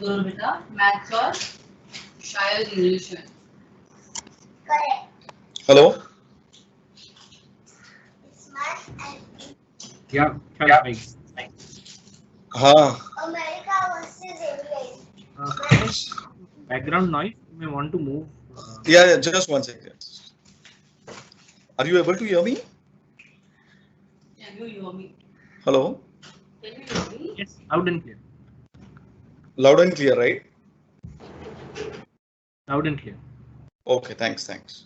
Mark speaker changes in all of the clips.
Speaker 1: करो बेटा मैथ्स और शायद इंग्लिश में।
Speaker 2: Hello
Speaker 3: Yeah, right.
Speaker 2: हाँ
Speaker 3: Background noise. You may want to move.
Speaker 2: yeah just one second. Are you able to hear me?
Speaker 1: Can you hear me?
Speaker 2: Hello,
Speaker 1: Can you hear me?
Speaker 3: Yes, loud and clear.
Speaker 2: loud and clear, right?
Speaker 3: Loud and clear.
Speaker 2: Okay, thanks.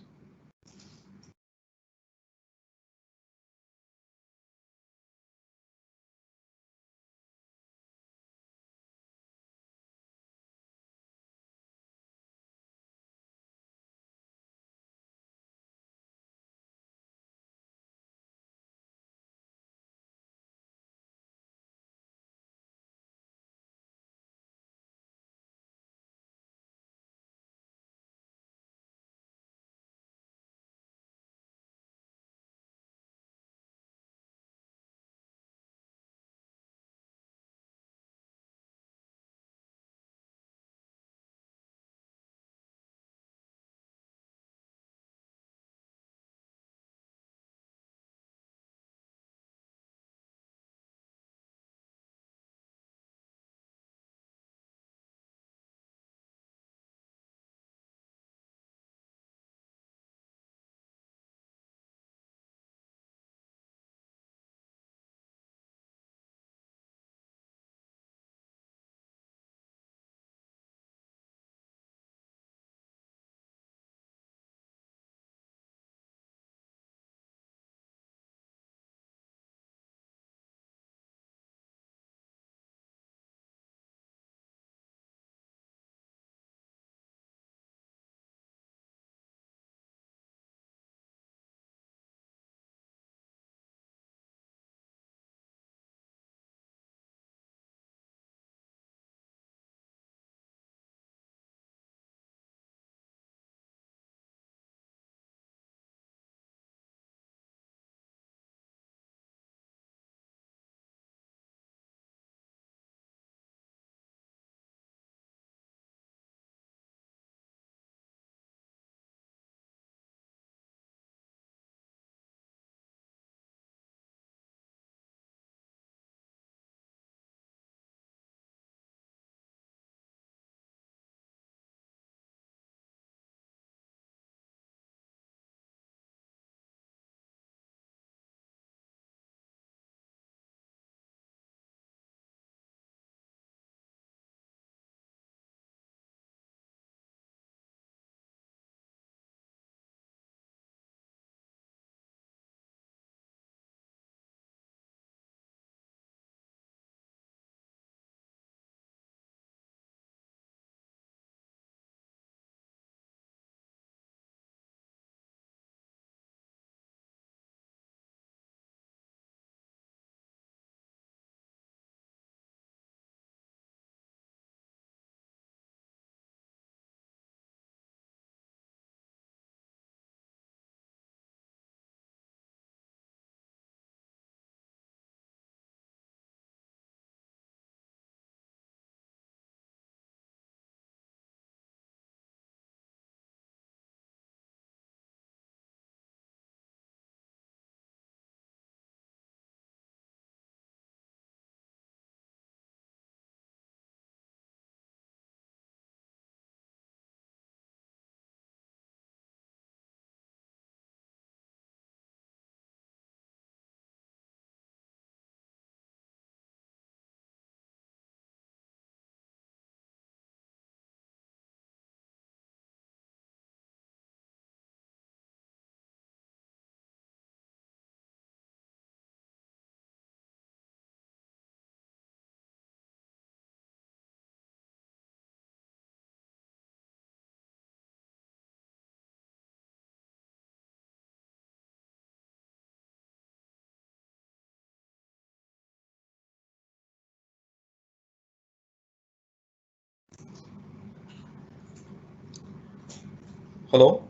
Speaker 2: Hello.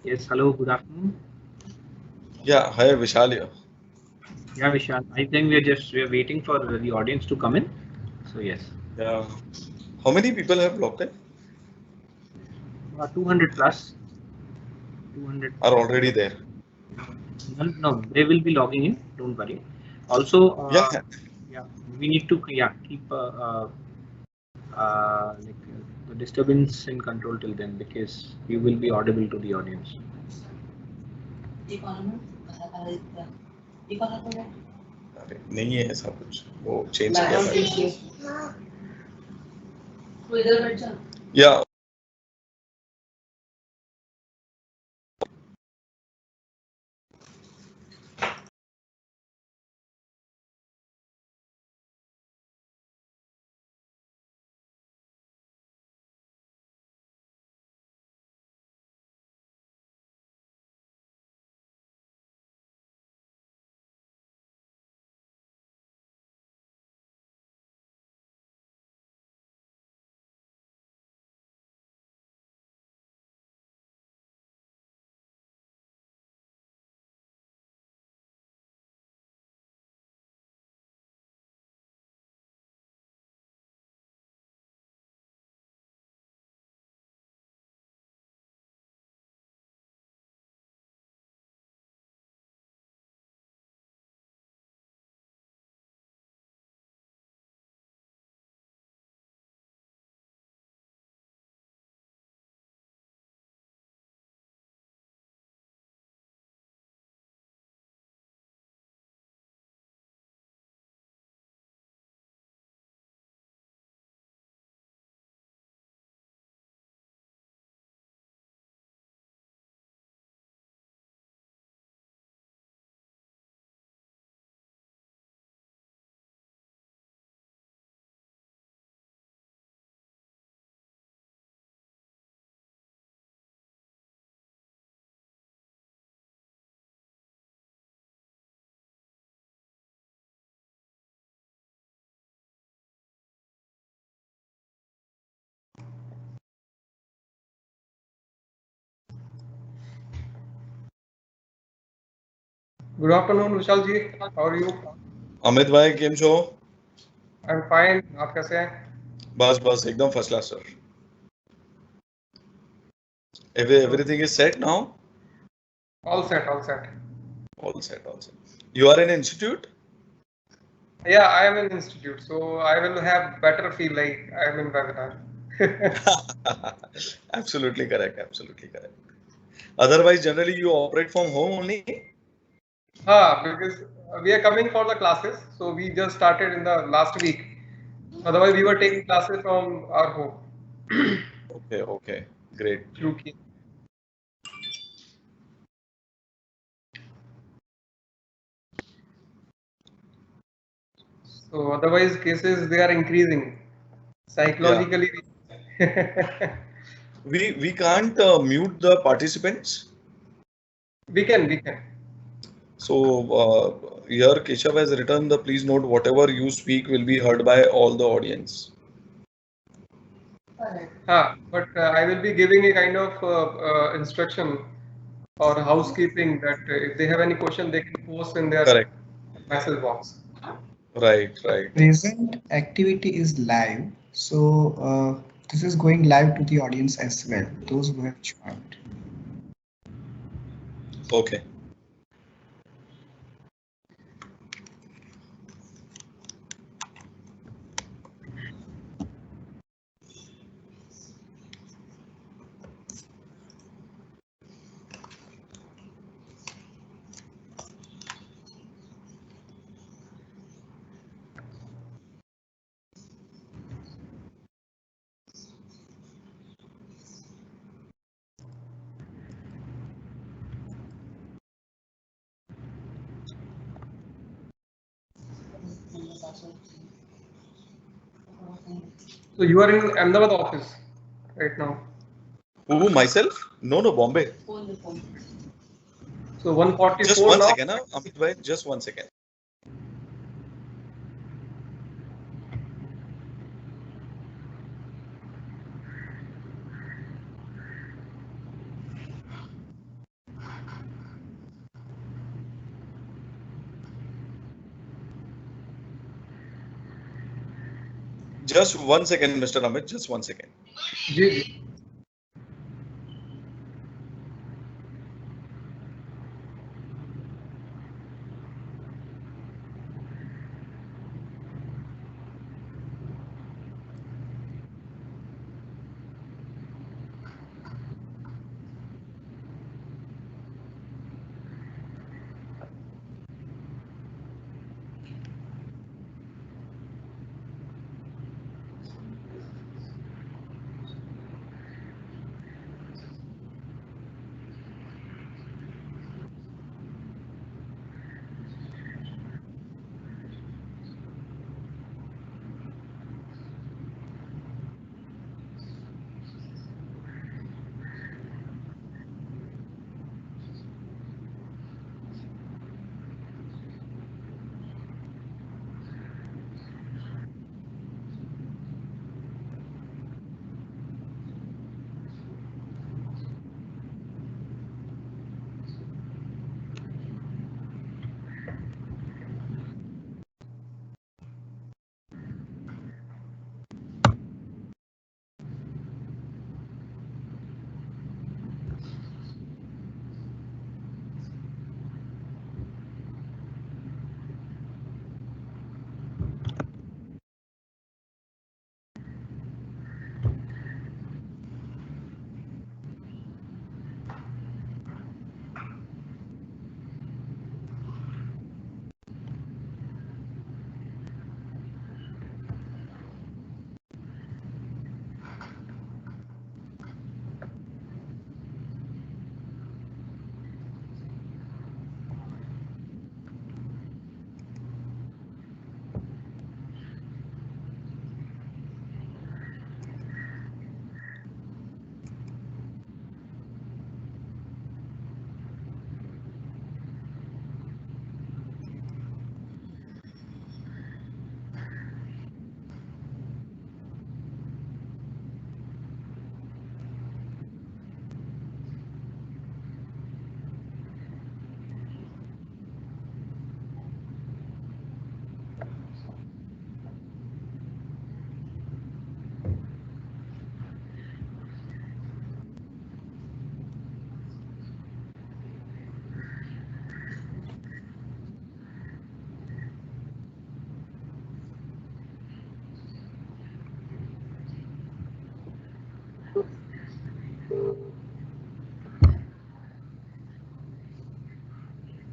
Speaker 3: Yes, hello, good afternoon.
Speaker 2: Yeah, hi Vishal here.
Speaker 3: Yeah, Vishal. I think we're waiting for the audience to come in. So yes.
Speaker 2: Yeah. How many people have logged in?
Speaker 3: 200 plus. 200.
Speaker 2: Are already there?
Speaker 3: No, no, they will be logging in. Don't worry. Also,
Speaker 2: Yeah.
Speaker 3: yeah, we need to keep the disturbance in control till then because you will be audible to the audience.
Speaker 2: अरे नहीं है ऐसा कुछ वो change किया था
Speaker 1: तू इधर बैठ जा
Speaker 2: या
Speaker 4: Good afternoon, Vishal ji. How are you?
Speaker 2: Amit भाई केम छो
Speaker 4: I'm fine. आप कैसे हैं?
Speaker 2: बस बस एकदम first class sir everything is set now
Speaker 4: All set, all set.
Speaker 2: all set you are in institute
Speaker 4: Yeah, I am in institute, so I will have better feel like I am in webinar.
Speaker 2: absolutely correct otherwise generally you operate from home only
Speaker 4: Because we are coming for the classes, so we just started in the last week. Otherwise, we were taking classes from our home.
Speaker 2: okay great
Speaker 4: Through Key. So otherwise, cases they are increasing psychologically.
Speaker 2: we can't mute the participants
Speaker 4: We can.
Speaker 2: so here Keshav has written the please note whatever you speak will be heard by all the audience
Speaker 4: But I will be giving a kind of instruction or housekeeping that if they have any question, they can post in their
Speaker 2: correct
Speaker 4: message box.
Speaker 2: right
Speaker 5: Present activity is live, so this is going live to the audience as well, those who have joined.
Speaker 2: okay
Speaker 4: So you are in Ahmedabad office right now.
Speaker 2: who myself no Bombay
Speaker 1: phone
Speaker 4: So 144
Speaker 2: just one
Speaker 4: now.
Speaker 2: second Amit bhai just one second Just 1 second, Mr. Amit. Just 1 second.
Speaker 4: Ji ji.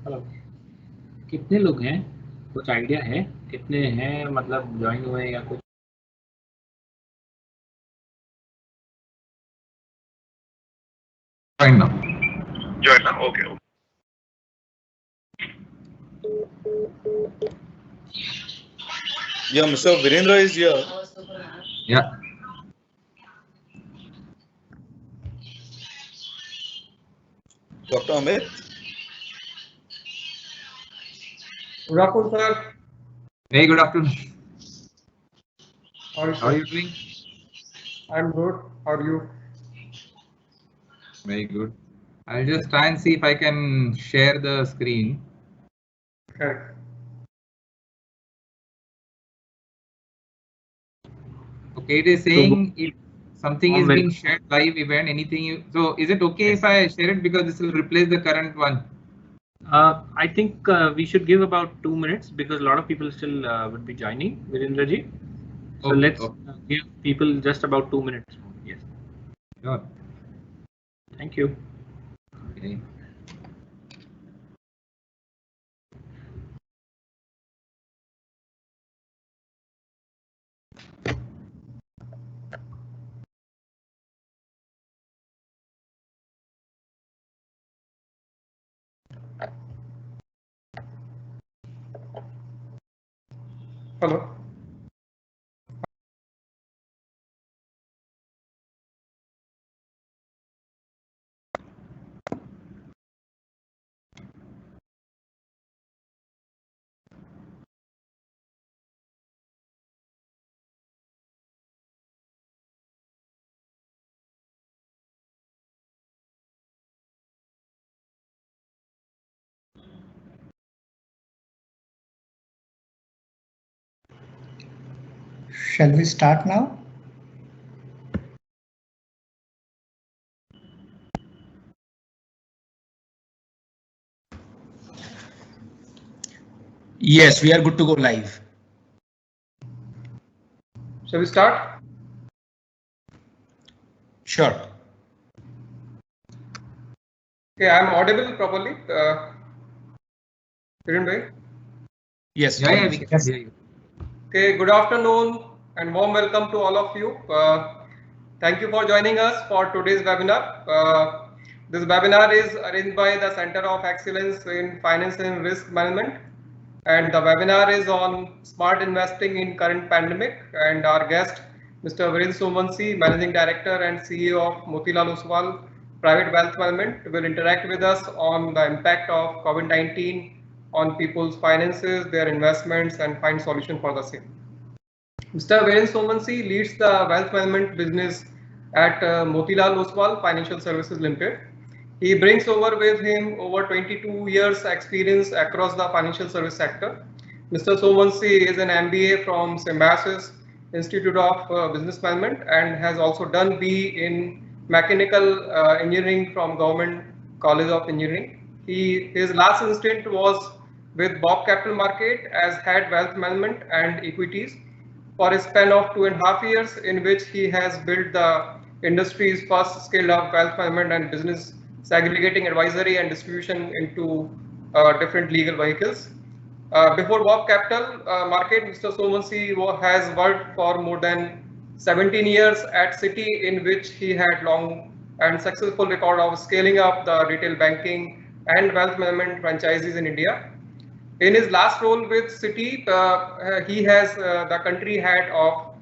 Speaker 3: Hello, कितने लोग हैं? कुछ idea है कितने हैं, मतलब join हुए या कुछ?
Speaker 6: Join now. Okay.
Speaker 2: Yeah, Mr. Virendra is here.
Speaker 6: Yeah.
Speaker 2: Dr. Amit.
Speaker 4: Good afternoon, sir.
Speaker 6: Very good afternoon.
Speaker 4: How are you,
Speaker 6: How are
Speaker 4: sir?
Speaker 6: you doing?
Speaker 4: I'm good. How are you?
Speaker 6: Very good. I'll just try and see if I can share the screen.
Speaker 4: Correct.
Speaker 6: Okay, it is saying if something is being shared live event, anything you, so is it okay if I share it because this will replace the current one?
Speaker 3: I think we should give about 2 minutes because a lot of people still would be joining, Virendra ji. So
Speaker 6: Okay,
Speaker 3: let's
Speaker 6: okay.
Speaker 3: give people just about 2 minutes. Yes.
Speaker 6: Sure.
Speaker 3: Thank you.
Speaker 6: Okay.
Speaker 4: Hello.
Speaker 5: shall we start now?
Speaker 7: Yes, we are good to go live.
Speaker 4: Shall we start?
Speaker 7: Sure.
Speaker 4: Okay, I'm audible properly. Kiran bhai?
Speaker 7: Yes.
Speaker 6: Yeah, we can hear you.
Speaker 4: Okay, good afternoon and warm welcome to all of you. Thank you for joining us for today's webinar. This webinar is arranged by the Center of Excellence in Finance and Risk Management, and the webinar is on smart investing in current pandemic, and our guest Mr. Virendra Somansi, Managing Director and CEO of Motilal Oswal Private Wealth Management, will interact with us on the impact of COVID-19 on people's finances, their investments, and find solution for the same. Mr. Virendra Somansi leads the wealth management business at Motilal Oswal Financial Services Limited. He brings over with him over 22 years experience across the financial service sector. Mr. Somansi is an MBA from Symbiosis Institute of Business Management and has also done BE in Mechanical Engineering from Government College of Engineering. His last stint was with Bob Capital Market as head wealth management and equities for a span of 2.5 years, in which he has built the industry's first scaled up wealth management and business segregating advisory and distribution into different legal vehicles. Before Bob Capital Market, Mr. Somansi has worked for more than 17 years at Citi, in which he had long and successful record of scaling up the retail banking and wealth management franchises in India. In his last role with Citi, he has the country head of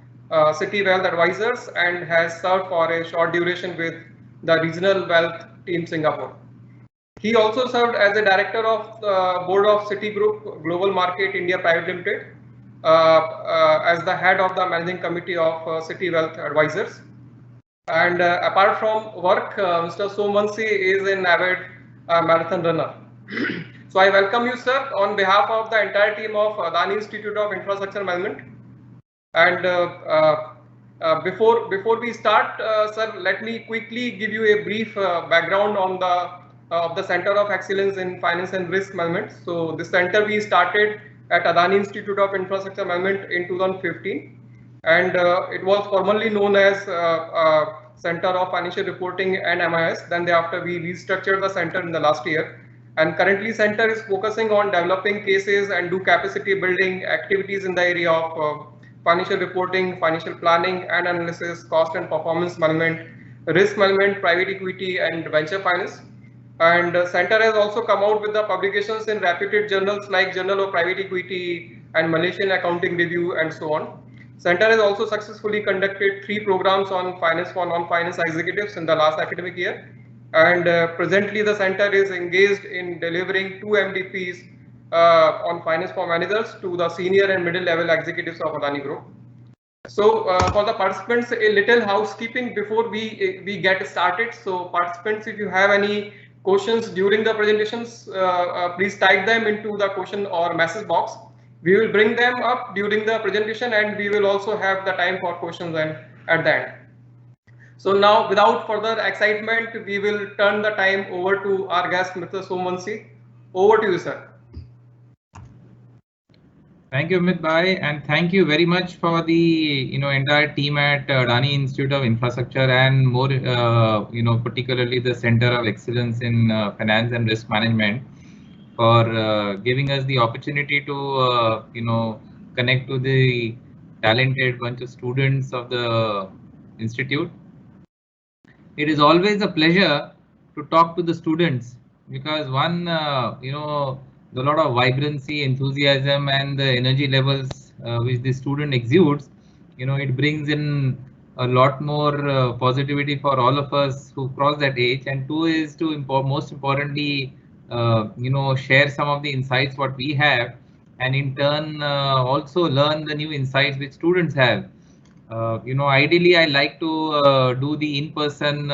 Speaker 4: Citi Wealth Advisors and has served for a short duration with the regional wealth team Singapore. He also served as a director of the board of Citigroup Global Market India Private Limited as the head of the managing committee of Citi Wealth Advisors. And apart from work, Mr. Somansi is an avid marathon runner. So I welcome you, sir, on behalf of the entire team of Adani Institute of Infrastructure Management. And before we start, sir, let me quickly give you a brief background on the Center of Excellence in Finance and Risk Management. So this center we started at Adani Institute of Infrastructure Management in 2015, and it was formerly known as Center of Financial Reporting and MIS. Then thereafter we restructured the center in the last year. And currently center is focusing on developing cases and do capacity building activities in the area of financial reporting, financial planning and analysis, cost and performance management, risk management, private equity and venture finance. And center has also come out with the publications in reputed journals like Journal of Private Equity and Malaysian Accounting Review and so on. Center has also successfully conducted 3 programs on finance for non-finance executives in the last academic year. And presently the center is engaged in delivering 2 MDPs on finance for managers to the senior and middle level executives of Adani Group. So for the participants, a little housekeeping before we get started. So participants, if you have any questions during the presentations, please type them into the question or message box. We will bring them up during the presentation, and we will also have the time for questions at the end. So now, without further excitement, we will turn the time over to our guest, Mr. Somansi. Over to you, sir.
Speaker 6: Thank you, Amit Bhai, and thank you very much for the entire team at Adani Institute of Infrastructure and more particularly the Center of Excellence in Finance and Risk Management for giving us the opportunity to connect to the talented bunch of students of the institute. It is always a pleasure to talk to the students because one, a lot of vibrancy, enthusiasm and the energy levels which the student exudes, it brings in a lot more positivity for all of us who cross that age. And 2 is to most importantly, share some of the insights what we have, and in turn also learn the new insights which students have. Ideally I like to do the in-person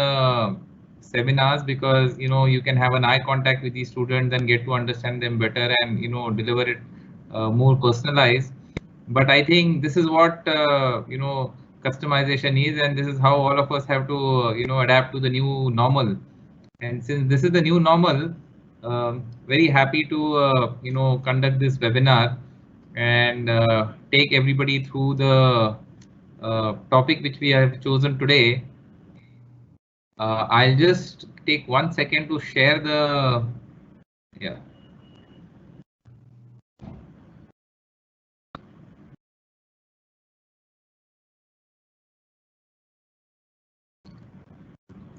Speaker 6: seminars because you can have an eye contact with these students and get to understand them better and deliver it more personalized. But I think this is what customization is, and this is how all of us have to adapt to the new normal. And since this is the new normal, very happy to conduct this webinar and take everybody through the topic which we have chosen today. I'll just take 1 second to share the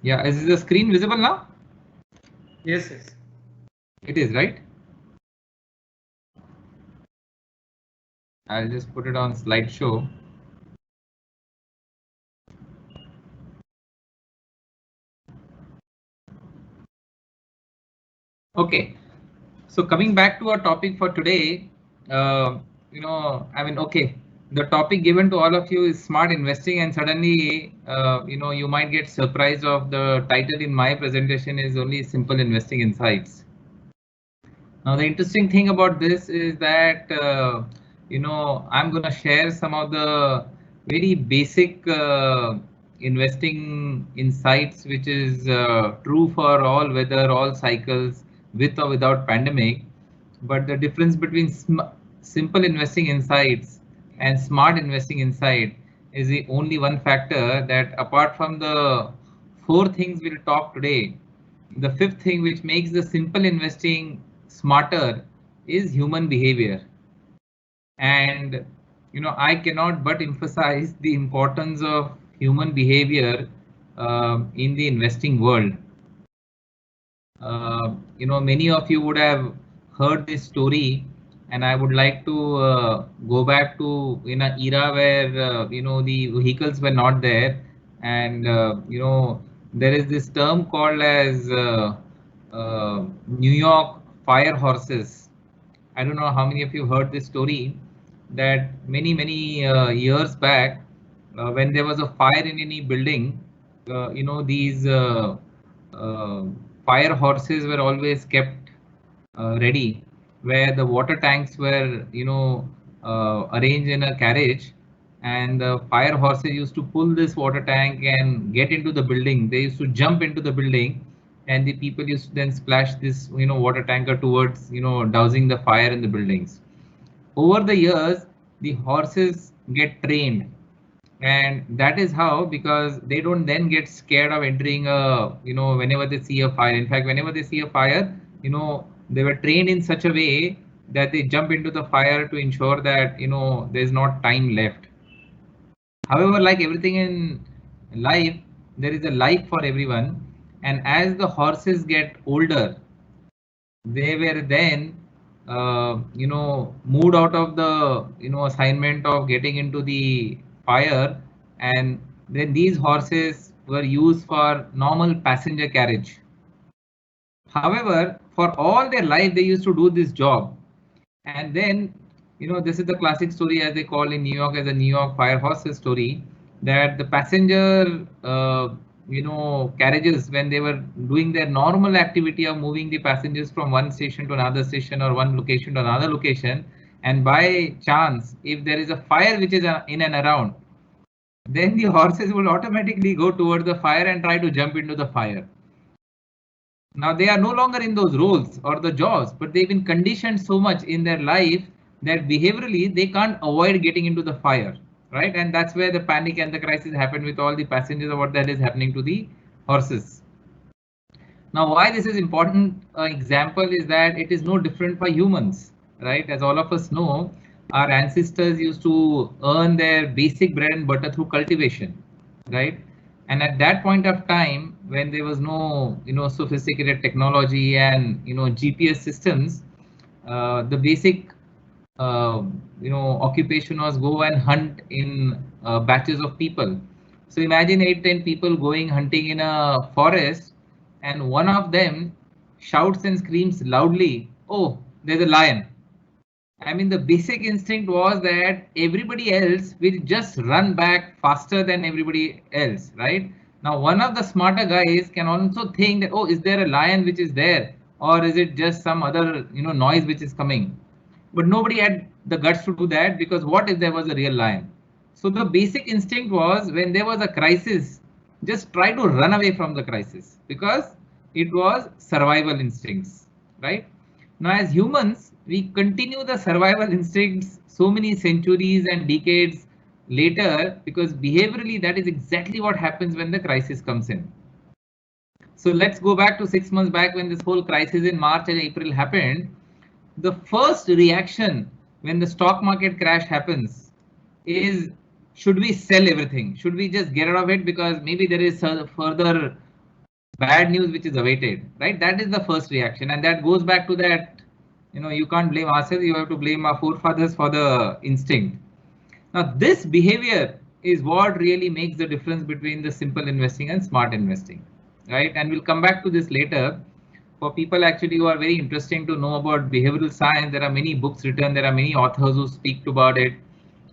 Speaker 6: Is the screen visible now?
Speaker 4: Yes, yes.
Speaker 6: It is, right? I'll just put it on slideshow. Okay, so coming back to our topic for today, the topic given to all of you is smart investing, and suddenly, you might get surprised of the title in my presentation is only simple investing insights. Now, the interesting thing about this is that, I'm going to share some of the very basic investing insights, which is true for all weather, all cycles, with or without pandemic. But the difference between simple investing insights and smart investing insight is the only one factor that, apart from the 4 things we'll talk today, the 5th thing which makes the simple investing smarter is human behavior. And I cannot but emphasize the importance of human behavior in the investing world. Many of you would have heard this story, and I would like to go back to in an era where the vehicles were not there, and there is this term called as New York fire horses. I don't know how many of you heard this story, that many years back, when there was a fire in any building, these fire horses were always kept ready, where the water tanks were arranged in a carriage, and the fire horses used to pull this water tank and get into the building. They used to jump into the building, and the people used to then splash this water tanker towards dousing the fire in the buildings. Over the years, the horses get trained, and that is how, because they don't then get scared of entering whenever they see a fire. In fact, whenever they see a fire, they were trained in such a way that they jump into the fire to ensure that there's not time left. However, like everything in life, there is a life for everyone, and as the horses get older, they were then moved out of the assignment of getting into the fire, and then these horses were used for normal passenger carriage. However, for all their life, they used to do this job, and then this is the classic story, as they call in New York, as a New York fire horses story, that the passenger carriages, when they were doing their normal activity of moving the passengers from one station to another station or one location to another location, and by chance, if there is a fire which is in and around, then the horses will automatically go towards the fire and try to jump into the fire. Now they are no longer in those roles or the jobs, but they've been conditioned so much in their life that behaviorally they can't avoid getting into the fire, right? And that's where the panic and the crisis happened with all the passengers, or what that is happening to the horses. Now, why this is important example is that it is no different for humans, right? As all of us know, our ancestors used to earn their basic bread and butter through cultivation, right? And at that point of time, when there was no sophisticated technology and GPS systems, the basic occupation was go and hunt in batches of people. So imagine 8-10 people going hunting in a forest, and one of them shouts and screams loudly, "Oh, there's a lion." I mean, the basic instinct was that everybody else will just run back faster than everybody else, right? Now, one of the smarter guys can also think that, oh, is there a lion which is there, or is it just some other noise which is coming? But nobody had the guts to do that, because what if there was a real lion? So the basic instinct was, when there was a crisis, just try to run away from the crisis, because it was survival instincts, right? Now, as humans, we continue the survival instincts so many centuries and decades later, because behaviorally that is exactly what happens when the crisis comes in. So let's go back to 6 months back when this whole crisis in March and April happened. The first reaction when the stock market crash happens is, should we sell everything? Should we just get out of it, because maybe there is further bad news which is awaited, right? That is the first reaction, and that goes back to that, you can't blame ourselves, you have to blame our forefathers for the instinct. Now, this behavior is what really makes the difference between the simple investing and smart investing, right? And we'll come back to this later. For people actually who are very interesting to know about behavioral science, there are many books written, there are many authors who speak about it.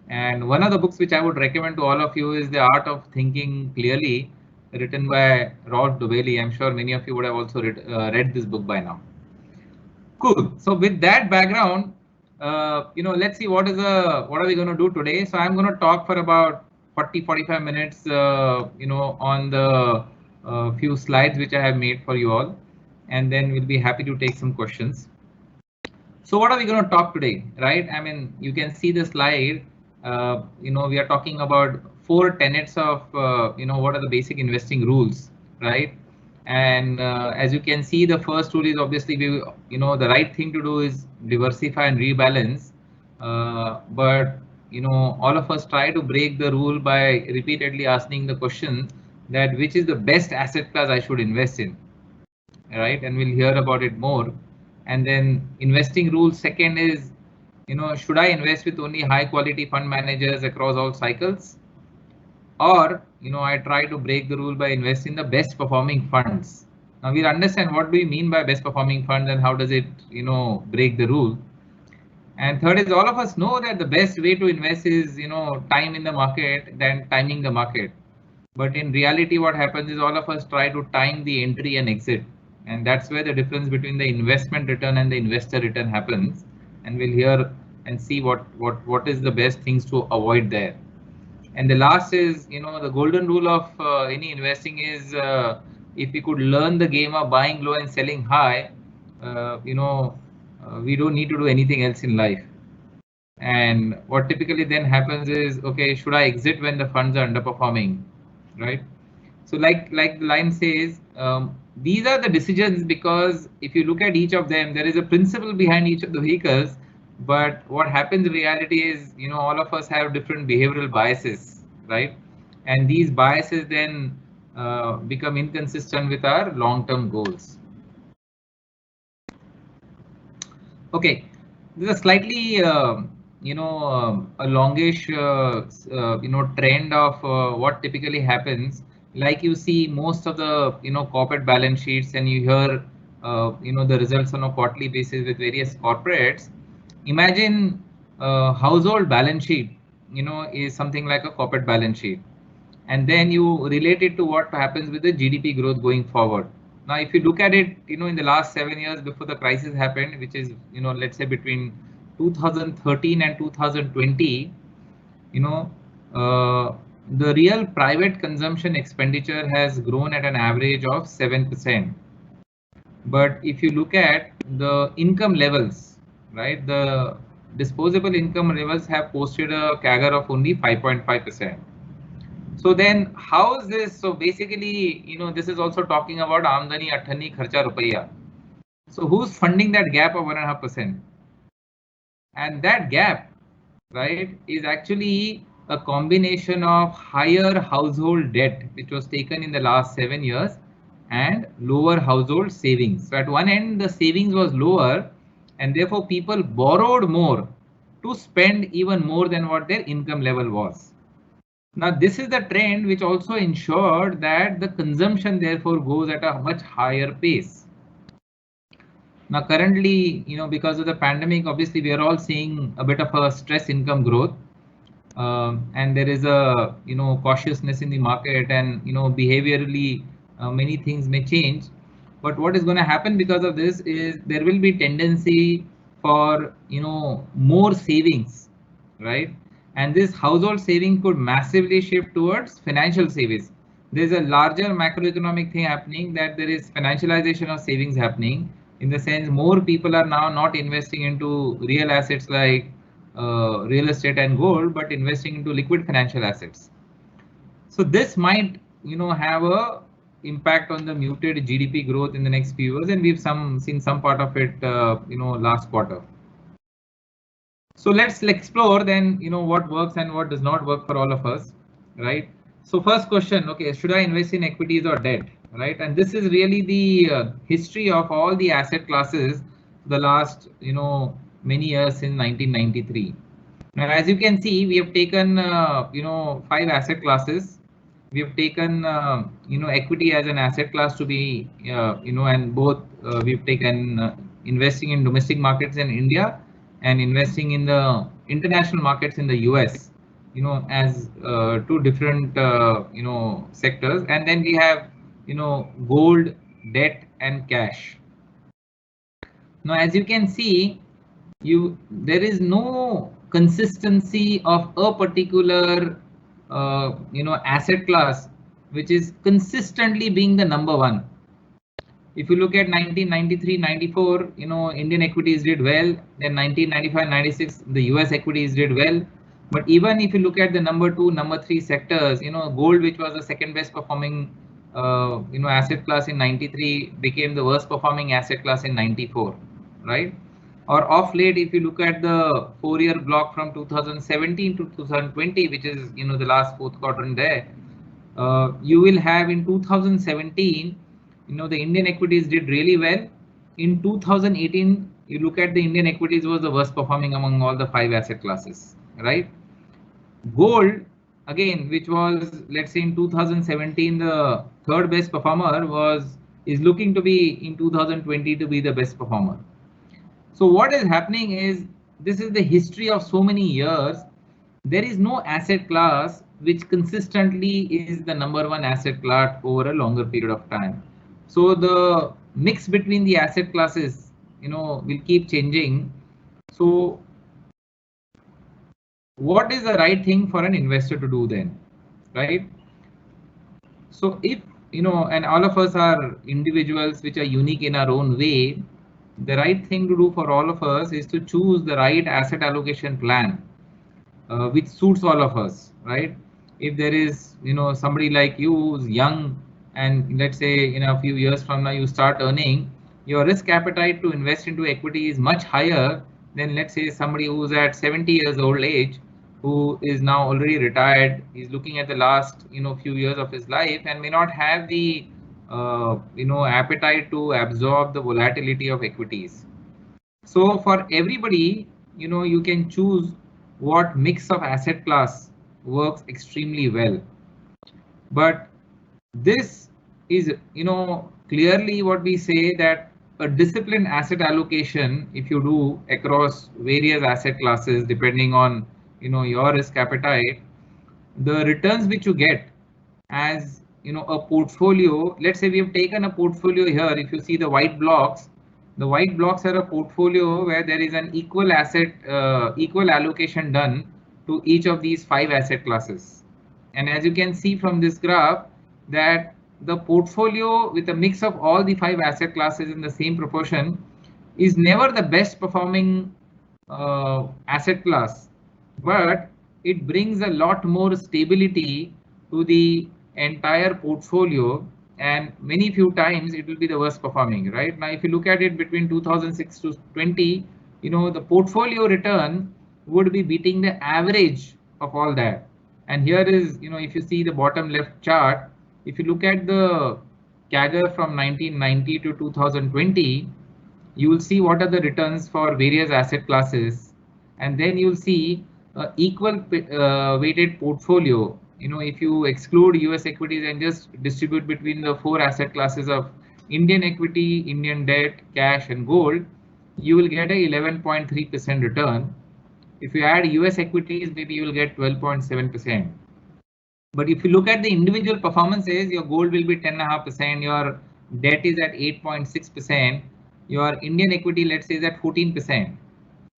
Speaker 6: And one of the books which I would recommend to all of you is The Art of Thinking Clearly, written by Rolf Dobelli. I'm sure many of you would have also read this book by now. Cool. So with that background, let's see what are we going to do today. So I'm going to talk for about 40-45 minutes, on the few slides which I have made for you all, and then we'll be happy to take some questions. So what are we going to talk today, right? I mean, you can see the slide. We are talking about 4 tenets of, what are the basic investing rules, right? And as you can see, the first rule is obviously, the right thing to do is diversify and rebalance. But, all of us try to break the rule by repeatedly asking the question that which is the best asset class I should invest in, right? And we'll hear about it more. And then investing rule second is, should I invest with only high quality fund managers across all cycles? Or, I try to break the rule by investing in the best performing funds. Now we'll understand what do we mean by best performing funds and how does it, break the rule. And third is, all of us know that the best way to invest is, time in the market than timing the market. But in reality, what happens is all of us try to time the entry and exit. And that's where the difference between the investment return and the investor return happens. And we'll hear and see what is the best things to avoid there. And the last is, the golden rule of any investing is, if we could learn the game of buying low and selling high, we don't need to do anything else in life. And what typically then happens is, okay, should I exit when the funds are underperforming, right? So like the line says, these are the decisions, because if you look at each of them, there is a principle behind each of the vehicles. But what happens in reality is, all of us have different behavioral biases, right? And these biases then become inconsistent with our long-term goals. Okay, this is a slightly, a longish, trend of what typically happens. Like you see most of the, corporate balance sheets, and you hear, the results on a quarterly basis with various corporates. Imagine household balance sheet, is something like a corporate balance sheet. And then you relate it to what happens with the GDP growth going forward. Now, if you look at it, in the last 7 years before the crisis happened, which is, let's say between 2013 and 2020, the real private consumption expenditure has grown at an average of 7%. But if you look at the income levels, right, the disposable income levels have posted a CAGR of only 5.5%. So then how is this? So basically, this is also talking about Amdani Athani Kharcha Rupaiya. So who's funding that gap of 1.5%? And that gap, right, is actually a combination of higher household debt, which was taken in the last 7 years, and lower household savings. So at one end, the savings was lower, and therefore people borrowed more to spend even more than what their income level was. Now, this is the trend which also ensured that the consumption therefore goes at a much higher pace. Now, currently, because of the pandemic, obviously we are all seeing a bit of a stress income growth. And there is a cautiousness in the market, and behaviorally many things may change. But what is going to happen because of this is there will be tendency for, you know, more savings, right? And this household saving could massively shift towards financial savings. There's a larger macroeconomic thing happening, that there is financialization of savings happening, in the sense more people are now not investing into real assets like real estate and gold, but investing into liquid financial assets. So this might, you know, have a impact on the muted GDP growth in the next few years, and we've seen some part of it, you know, last quarter. So let's explore then, you know, what works and what does not work for all of us, right? So first question, okay, should I invest in equities or debt, right? And this is really the history of all the asset classes the last, you know, many years since 1993. Now, as you can see, we have taken, you know, 5 asset classes. We have taken, you know, equity as an asset class to be, you know, and both we've taken investing in domestic markets in India and investing in the international markets in the US, you know, as 2 different, you know, sectors. And then we have, you know, gold, debt and cash. Now, as you can see, there is no consistency of a particular you know, asset class which is consistently being the number one. If you look at 1993-94, you know, Indian equities did well. Then 1995-96, the US equities did well. But even if you look at the number 2, number 3 sectors, you know, gold, which was the second best performing you know, asset class in 93, became the worst performing asset class in 94, right? Or of late, if you look at the 4-year block from 2017 to 2020, which is, you know, the last 4th quadrant there, you will have in 2017, you know, the Indian equities did really well. In 2018, you look at the Indian equities was the worst performing among all the 5 asset classes, right? Gold, again, which was, let's say in 2017, the 3rd best performer, is looking to be in 2020 to be the best performer. So what is happening is, this is the history of so many years. There is no asset class which consistently is the number 1 asset class over a longer period of time. So the mix between the asset classes, you know, will keep changing. So what is the right thing for an investor to do then, right? So if, you know, and all of us are individuals which are unique in our own way, the right thing to do for all of us is to choose the right asset allocation plan which suits all of us, right? If there is, you know, somebody like you who's young, and let's say in a few years from now you start earning, your risk appetite to invest into equity is much higher than, let's say, somebody who's at 70 years old age, who is now already retired, is looking at the last, you know, few years of his life and may not have the you know, appetite to absorb the volatility of equities. So for everybody, you know, you can choose what mix of asset class works extremely well. But this is, you know, clearly what we say, that a disciplined asset allocation, if you do across various asset classes, depending on, you know, your risk appetite, the returns which you get as, you know, a portfolio. Let's say we have taken a portfolio here. If you see the white blocks, the white blocks are a portfolio where there is an equal allocation done to each of these 5 asset classes. And as you can see from this graph, that the portfolio with a mix of all the 5 asset classes in the same proportion is never the best performing asset class, but it brings a lot more stability to the entire portfolio, and many few times it will be the worst performing, right? Now, if you look at it between 2006 to 20, you know, the portfolio return would be beating the average of all that. And here is, you know, if you see the bottom left chart, if you look at the CAGR from 1990 to 2020, you will see what are the returns for various asset classes, and then you'll see equal weighted portfolio. You know, if you exclude US equities and just distribute between the 4 asset classes of Indian equity, Indian debt, cash and gold, you will get a 11.3% return. If you add US equities, maybe you will get 12.7%. But if you look at the individual performances, your gold will be 10.5%, your debt is at 8.6%, your Indian equity, let's say, is at 14%.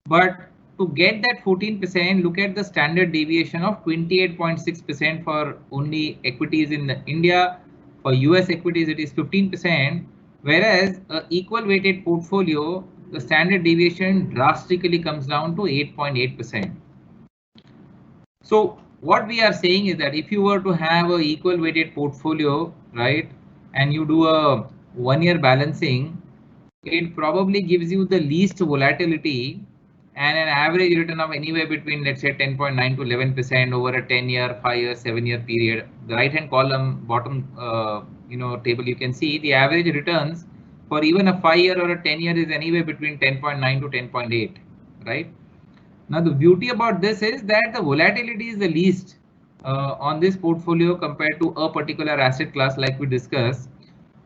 Speaker 6: But to get that 14%, look at the standard deviation of 28.6% for only equities in India. For US equities, it is 15%, whereas an equal weighted portfolio, the standard deviation drastically comes down to 8.8%. So what we are saying is that if you were to have an equal weighted portfolio, right, and you do a 1 year balancing, it probably gives you the least volatility and an average return of anywhere between, let's say, 10.9 to 11% over a 10-year, 5-year, 7-year period. The right-hand column, bottom, table, you can see the average returns for even a 5-year or a 10-year is anywhere between 10.9 to 10.8, right? Now, the beauty about this is that the volatility is the least on this portfolio compared to a particular asset class like we discussed.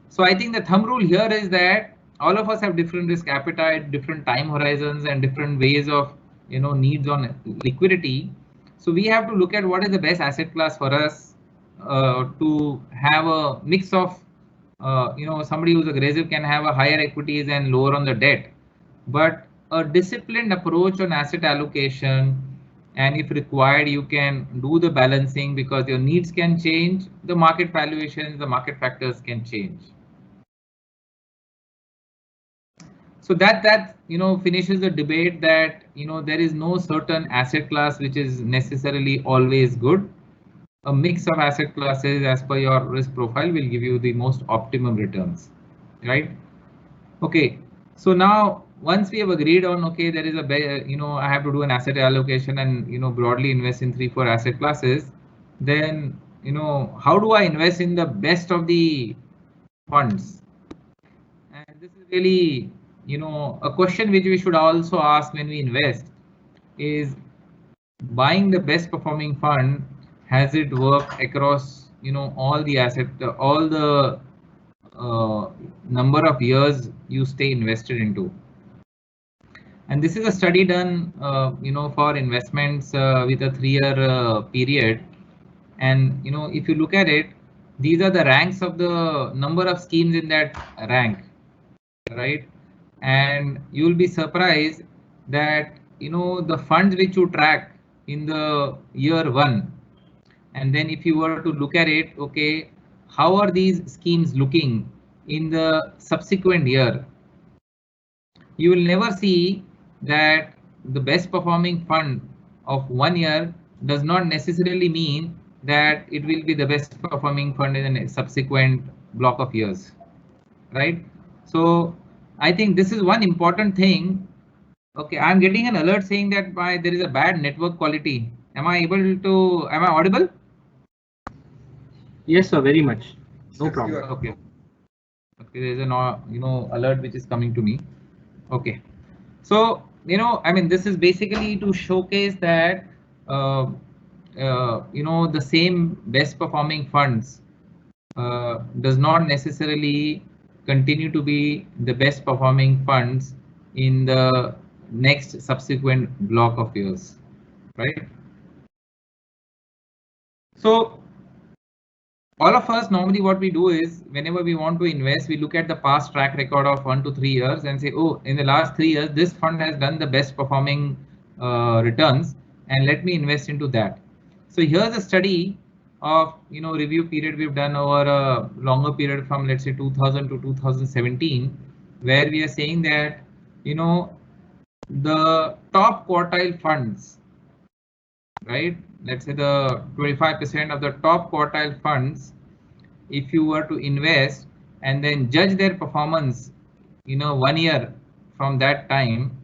Speaker 6: So I think the thumb rule here is that all of us have different risk appetite, different time horizons, and different ways of needs on liquidity. So we have to look at what is the best asset class for us to have a mix of somebody who's aggressive can have a higher equities and lower on the debt, but a disciplined approach on asset allocation, and if required you can do the balancing because your needs can change, the market valuations, the market factors can change. So that finishes the debate that there is no certain asset class which is necessarily always good. A mix of asset classes as per your risk profile will give you the most optimum returns, right? Okay, so now once we have agreed on, okay, there is I have to do an asset allocation and broadly invest in 3-4 asset classes, then how do I invest in the best of the funds? And this is really a question which we should also ask when we invest is, buying the best performing fund, has it worked across all the asset, all the number of years you stay invested into? And this is a study done for investments with a 3-year period, and if you look at it, these are the ranks of the number of schemes in that rank, right? And you will be surprised that the funds which you track in the year 1, and then if you were to look at it, okay, how are these schemes looking in the subsequent year, you will never see that the best performing fund of 1 year does not necessarily mean that it will be the best performing fund in a subsequent block of years, right? So I think this is one important thing. Okay, I'm getting an alert saying that there is a bad network quality. Am I audible?
Speaker 3: Yes, sir, very much. No problem.
Speaker 6: Okay, there's an alert which is coming to me. Okay, so this is basically to showcase that the same best performing funds does not necessarily continue to be the best performing funds in the next subsequent block of years, right? So all of us, normally what we do is, whenever we want to invest, we look at the past track record of 1 to 3 years and say, oh, in the last 3 years, this fund has done the best performing returns, and let me invest into that. So here's a study of review period we've done over a longer period from, let's say, 2000 to 2017, where we are saying that the top quartile funds, right? Let's say the 25% of the top quartile funds, if you were to invest and then judge their performance 1 year from that time,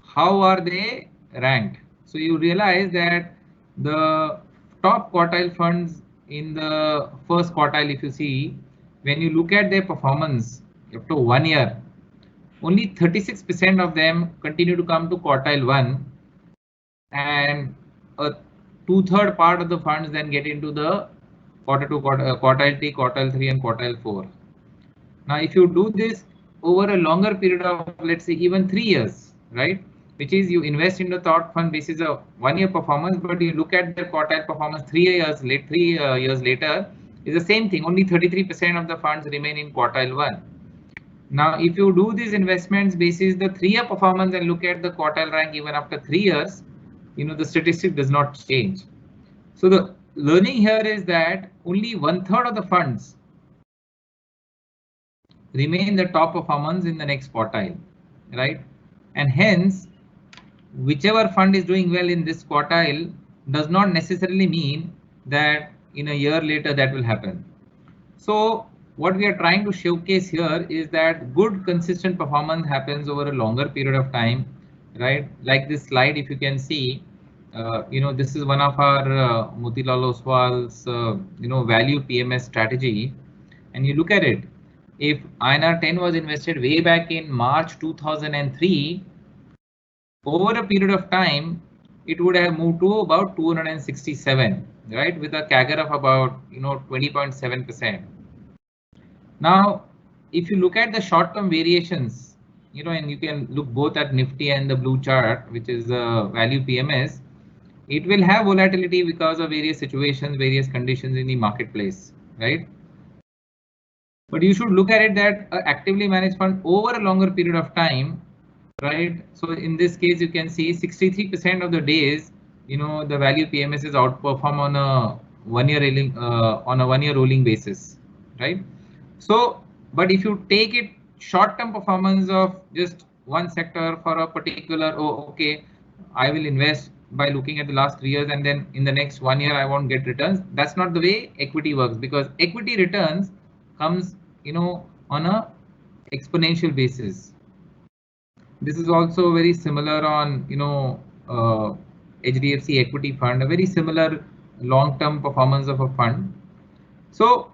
Speaker 6: how are they ranked? So you realize that the top quartile funds in the first quartile, if you see, when you look at their performance up to 1 year, only 36% of them continue to come to quartile 1, and a 2/3 part of the funds then get into the quartile 2, quartile 3, quartile 3, and quartile 4. Now, if you do this over a longer period of, let's say, even 3 years, right, which is you invest in the top fund basis of 1 year performance, but you look at their quartile performance 3 years later, is the same thing. Only 33% of the funds remain in quartile 1. Now, if you do these investments basis the 3-year performance and look at the quartile rank even after 3 years, the statistic does not change. So the learning here is that only 1/3 of the funds remain the top performance in the next quartile, right? And hence, whichever fund is doing well in this quartile does not necessarily mean that in a year later that will happen. So what we are trying to showcase here is that good consistent performance happens over a longer period of time, right? Like this slide, if you can see, this is one of our Motilal Oswal's, value PMS strategy. And you look at it, if INR 10 was invested way back in March 2003, over a period of time, it would have moved to about 267, right? With a CAGR of about, 20.7%. Now, if you look at the short-term variations, and you can look both at Nifty and the blue chart, which is the value PMS, it will have volatility because of various situations, various conditions in the marketplace, right? But you should look at it that actively managed fund over a longer period of time, right? So in this case, you can see 63% of the days, the value PMS is outperform on a 1 year rolling basis, right? So, but if you take it short-term performance of just one sector for a particular, okay, I will invest by looking at the last 3 years and then in the next 1 year I won't get returns. That's not the way equity works, because equity returns comes, on a exponential basis. This is also very similar on, HDFC equity fund, a very similar long-term performance of a fund. So,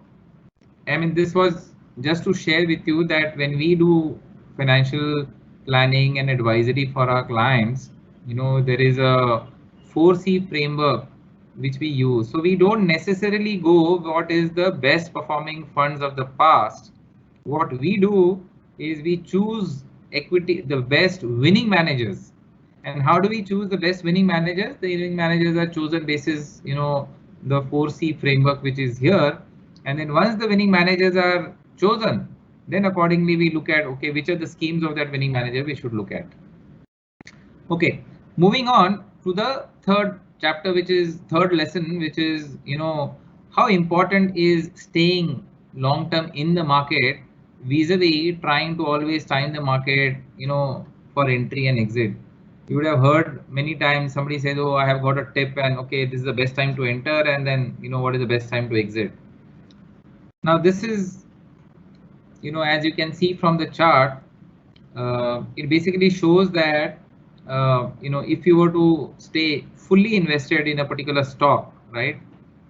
Speaker 6: I mean, this was just to share with you that when we do financial planning and advisory for our clients, there is a 4C framework which we use. So we don't necessarily go what is the best performing funds of the past. What we do is we choose the best winning managers. And how do we choose the best winning managers? The winning managers are chosen basis, the 4C framework which is here. And then once the winning managers are chosen, then accordingly we look at, okay, which are the schemes of that winning manager we should look at. Okay, moving on to the third chapter, which is third lesson, which is, how important is staying long term in the market vis-a-vis trying to always time the market, for entry and exit. You would have heard many times somebody says, oh, I have got a tip and okay, this is the best time to enter, and then, what is the best time to exit. Now this is, as you can see from the chart, it basically shows that, if you were to stay fully invested in a particular stock, right?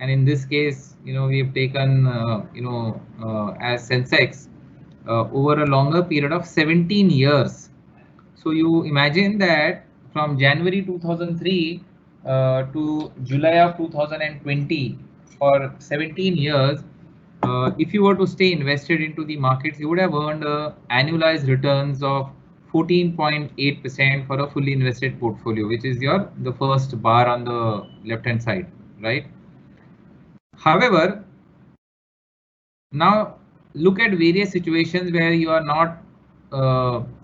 Speaker 6: And in this case, we have taken, as Sensex over a longer period of 17 years. So you imagine that from January 2003 to July of 2020, for 17 years, if you were to stay invested into the markets, you would have earned annualized returns of 14.8% for a fully invested portfolio, which is the first bar on the left hand side, right? However, now look at various situations where you are not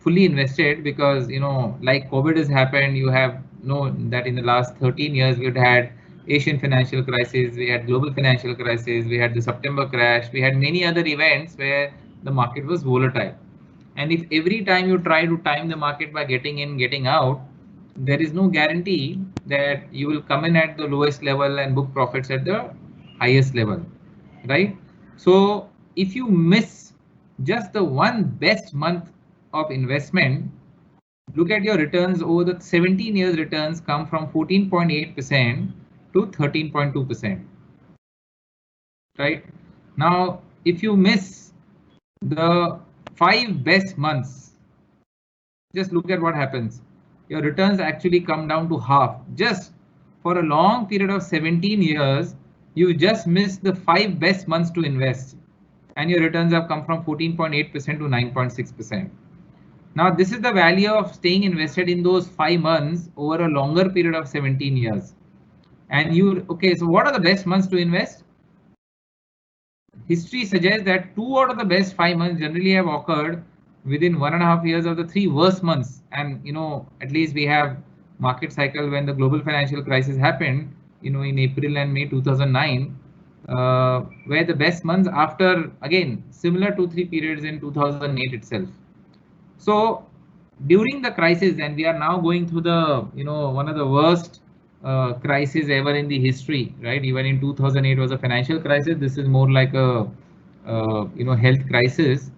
Speaker 6: fully invested because, like COVID has happened, you have known that in the last 13 years we've had Asian financial crisis, we had global financial crisis, we had the September crash, we had many other events where the market was volatile. And if every time you try to time the market by getting in, getting out, there is no guarantee that you will come in at the lowest level and book profits at the highest level, right? So if you miss just the one best month of investment, look at your returns over the 17 years. Returns come from 14.8% to 13.2%, right? Now, if you miss the 5 best months, just look at what happens. Your returns actually come down to half. Just for a long period of 17 years, you just missed the 5 best months to invest, and your returns have come from 14.8% to 9.6%. Now, this is the value of staying invested in those 5 months over a longer period of 17 years. And okay, so what are the best months to invest? History suggests that 2 out of the best 5 months generally have occurred within 1.5 years of the 3 worst months, and at least we have market cycle when the global financial crisis happened, in April and May 2009, were the best months after, again, similar 2-3 periods in 2008 itself. So during the crisis, and we are now going through the, one of the worst crisis ever in the history, right? Even in 2008 was a financial crisis. This is more like a, health crisis,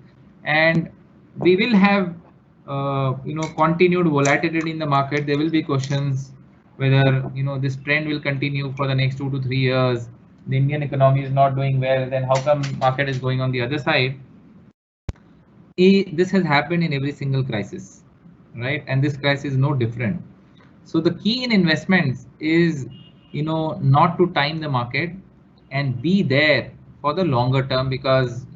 Speaker 6: and we will have, continued volatility in the market. There will be questions whether, this trend will continue for the next 2 to 3 years. The Indian economy is not doing well, then how come market is going on the other side? This has happened in every single crisis, right? And this crisis is no different. So the key in investments is, not to time the market and be there for the longer term, because,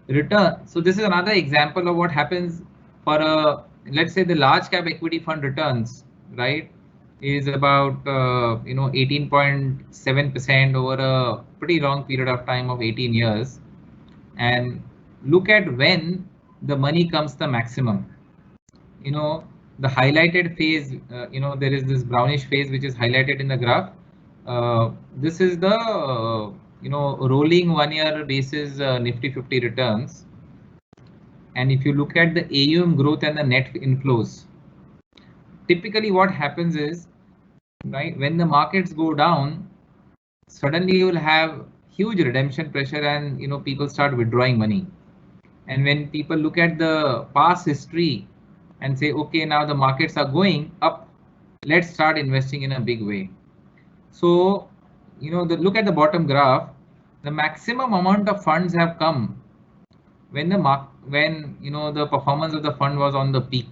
Speaker 6: return. So this is another example of what happens for a, let's say the large cap equity fund returns, right, is about, 18.7% over a pretty long period of time of 18 years. And look at when the money comes the maximum. The highlighted phase, there is this brownish phase which is highlighted in the graph. This is the, rolling 1 year basis Nifty 50 returns. And if you look at the AUM growth and the net inflows, typically what happens is, right, when the markets go down, suddenly you will have huge redemption pressure and, people start withdrawing money. And when people look at the past history and say, okay, now the markets are going up, let's start investing in a big way. So, look at the bottom graph, the maximum amount of funds have come when the performance of the fund was on the peak.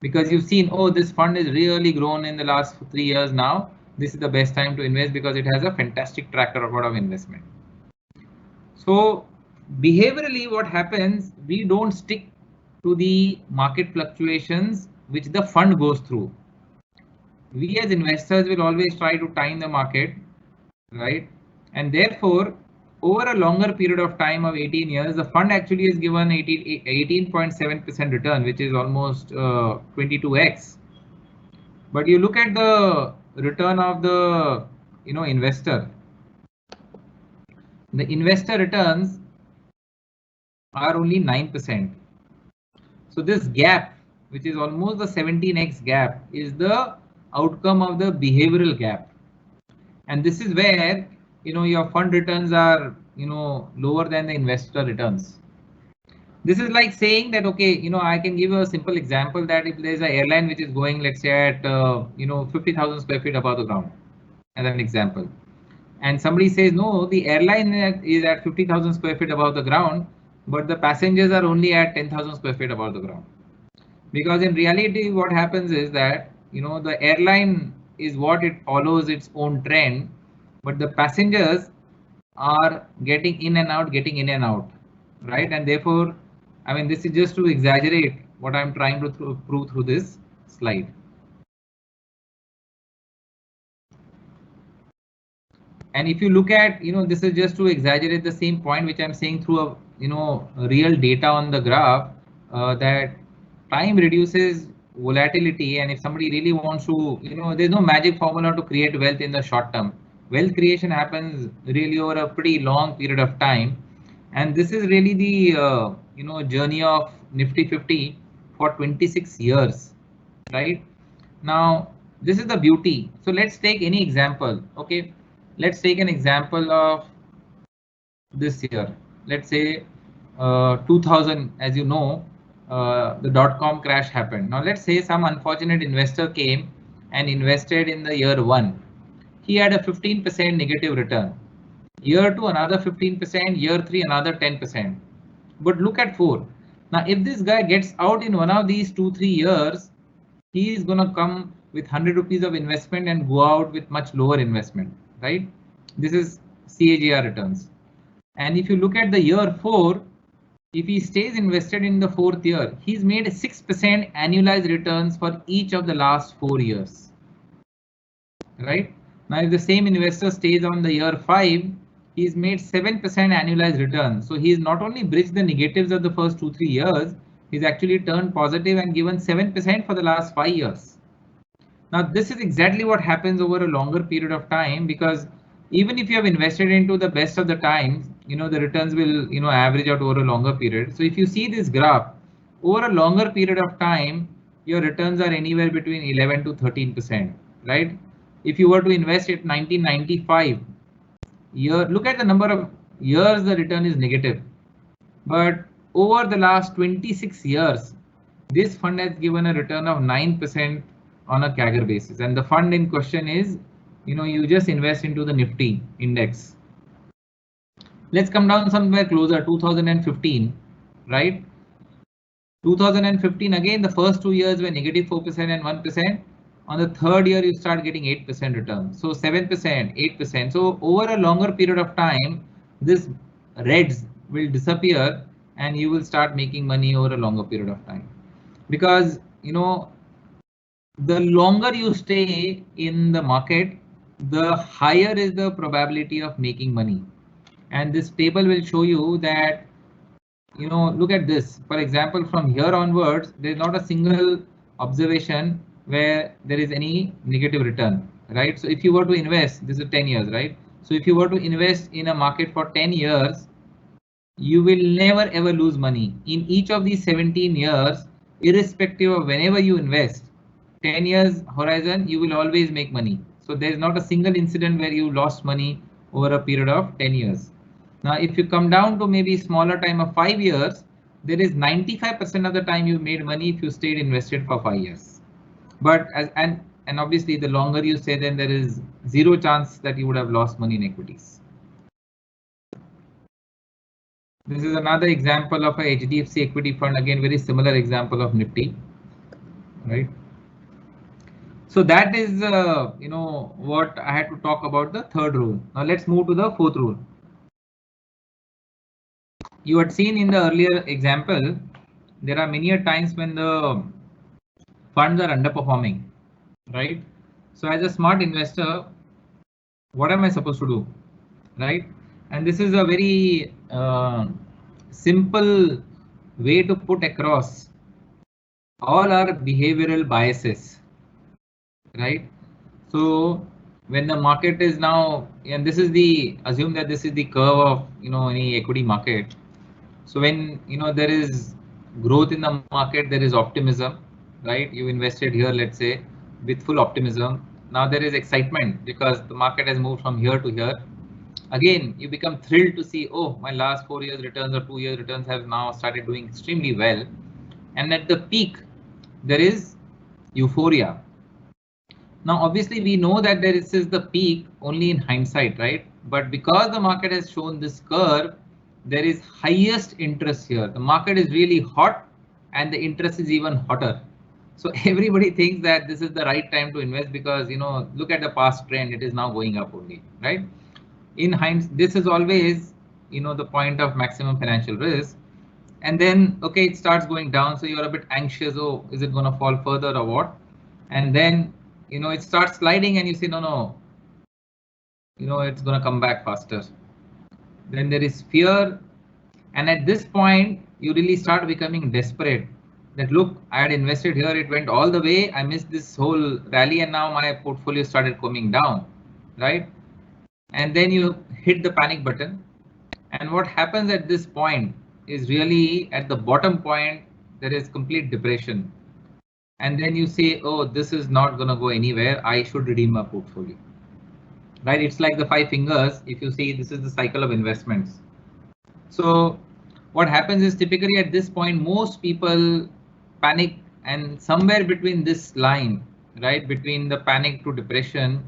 Speaker 6: Because you've seen, oh, this fund is really grown in the last 3 years now. This is the best time to invest because it has a fantastic track record of investment. So behaviorally, what happens, we don't stick to the market fluctuations which the fund goes through. We as investors will always try to time the market, right? And therefore, over a longer period of time of 18 years, the fund actually is given 18.7% return, which is almost 22x. But you look at the return of the, investor. The investor returns are only 9%. So this gap, which is almost the 17x gap, is the outcome of the behavioral gap. And this is where, your fund returns are, lower than the investor returns. This is like saying that, okay, I can give a simple example that if there's an airline which is going, let's say at, 50,000 square feet above the ground, as an example. And somebody says, no, the airline is at 50,000 square feet above the ground, but the passengers are only at 10,000 square feet above the ground. Because in reality, what happens is that, the airline is what it follows its own trend, but the passengers are getting in and out, right? And therefore, I mean, this is just to exaggerate what I'm trying to prove through this slide. And if you look at, this is just to exaggerate the same point which I'm saying through a, real data on the graph, that time reduces volatility. And if somebody really wants to, there's no magic formula to create wealth in the short term. Wealth creation happens really over a pretty long period of time. And this is really the, journey of Nifty 50 for 26 years, right? Now, this is the beauty. So let's take any example. Okay, let's take an example of this year. Let's say 2000, as you know, the .com crash happened. Now, let's say some unfortunate investor came and invested in the year 1. He had a 15% negative return. Year 2, another 15%, year 3, another 10%. But look at 4. Now, if this guy gets out in one of these 2-3 years, he is going to come with 100 rupees of investment and go out with much lower investment, right? This is CAGR returns. And if you look at the year 4, if he stays invested in the 4th year, he's made 6% annualized returns for each of the last 4 years, right? Now, if the same investor stays on the year 5, he's made 7% annualized return. So he's not only bridged the negatives of the first 2-3 years, he's actually turned positive and given 7% for the last 5 years. Now, this is exactly what happens over a longer period of time, because even if you have invested into the best of the times, the returns will, average out over a longer period. So if you see this graph, over a longer period of time, your returns are anywhere between 11 to 13%, right? If you were to invest at 1995, look at the number of years the return is negative. But over the last 26 years, this fund has given a return of 9% on a CAGR basis. And the fund in question is, you just invest into the Nifty index. Let's come down somewhere closer, 2015, right? 2015, again, the first 2 years were negative 4% and 1%. On the third year, you start getting 8% return. So 7%, 8%. So over a longer period of time, this reds will disappear and you will start making money over a longer period of time. Because, the longer you stay in the market, the higher is the probability of making money. And this table will show you that, look at this. For example, from here onwards, there's not a single observation where there is any negative return, right? So if you were to invest, this is 10 years, right? So if you were to invest in a market for 10 years, you will never ever lose money. In each of these 17 years, irrespective of whenever you invest, 10 years horizon, you will always make money. So there's not a single incident where you lost money over a period of 10 years. Now, if you come down to maybe smaller time of 5 years, there is 95% of the time you made money if you stayed invested for 5 years. But and obviously the longer you stay, then there is zero chance that you would have lost money in equities. This is another example of a HDFC equity fund. Again, very similar example of Nifty, right? So that is, what I had to talk about the third rule. Now let's move to the fourth rule. You had seen in the earlier example, there are many times when the funds are underperforming, right? So as a smart investor, what am I supposed to do, right? And this is a very simple way to put across all our behavioral biases, right? So when the market is now, and this is assume that this is the curve of, any equity market. So when, there is growth in the market, there is optimism, right? You invested here, let's say, with full optimism. Now there is excitement because the market has moved from here to here. Again, you become thrilled to see, oh, my last 4 years returns or 2 years returns have now started doing extremely well. And at the peak, there is euphoria. Now, obviously, we know that this is the peak only in hindsight, right? But because the market has shown this curve, there is highest interest here. The market is really hot and the interest is even hotter. So everybody thinks that this is the right time to invest because, look at the past trend, it is now going up only, right? In hindsight, this is always, the point of maximum financial risk. And then, okay, it starts going down. So you're a bit anxious. Oh, is it going to fall further or what? And then, it starts sliding and you say, no, it's going to come back faster. Then there is fear. And at this point, you really start becoming desperate that, look, I had invested here. It went all the way. I missed this whole rally and now my portfolio started coming down, right? And then you hit the panic button. And what happens at this point is really at the bottom point, there is complete depression. And then you say, oh, this is not going to go anywhere. I should redeem my portfolio, right? It's like the 5 fingers. If you see, this is the cycle of investments. So what happens is typically at this point, most people panic, and somewhere between this line, right, between the panic to depression,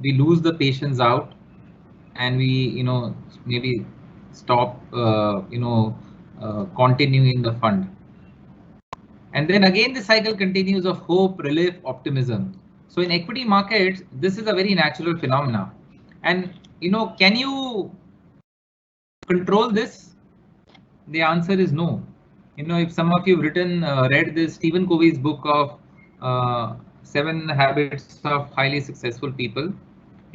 Speaker 6: we lose the patience out and we, maybe stop, continuing the fund. And then again, the cycle continues of hope, relief, optimism. So in equity markets, this is a very natural phenomena. And, can you control this? The answer is no. If some of you have read this Stephen Covey's book of 7 Habits of Highly Successful People,